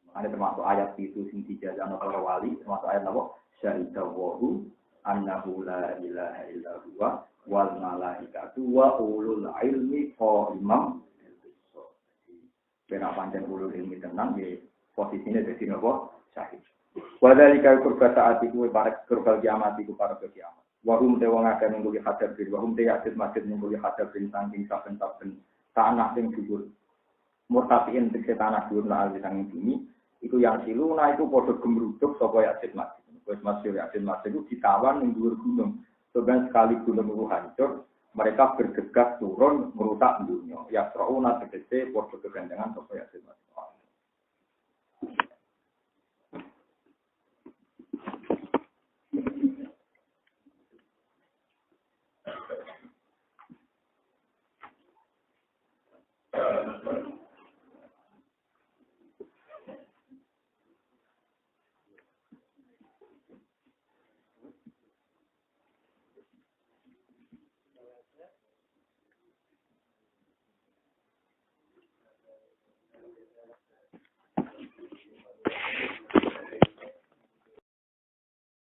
B: Makanya termasuk ayat itu sing dijazana para wali, termasuk ayat napa? Syahidallahu annahu la ilaha illa huwa wal malaikatu wa ulul ilmi qaimam bil qist. Kena pancen ulul ilmi tenan nggih posisine dadi napa? Syahid. Wa dzalika qurba saatiku para qurba kiamatiku para kiamat. Wa hum te wong akeh nunggu hadap bir wa hum te yakit masjid nunggu hadap bin saking saben-saben tanah sing dhuwur. Murtafiin tegese tanah dhuwur lan sing bumi iku yang siluna iku padha gemruduk sapa yakit masjid. Wis masjid yakit masjid iku ditawan ning dhuwur gunung. Sebenarnya sekali gunung itu hancur, mereka bergegas turun merusak dunia. Ya, teruna tegese padha kegandengan sapa yakit masjid.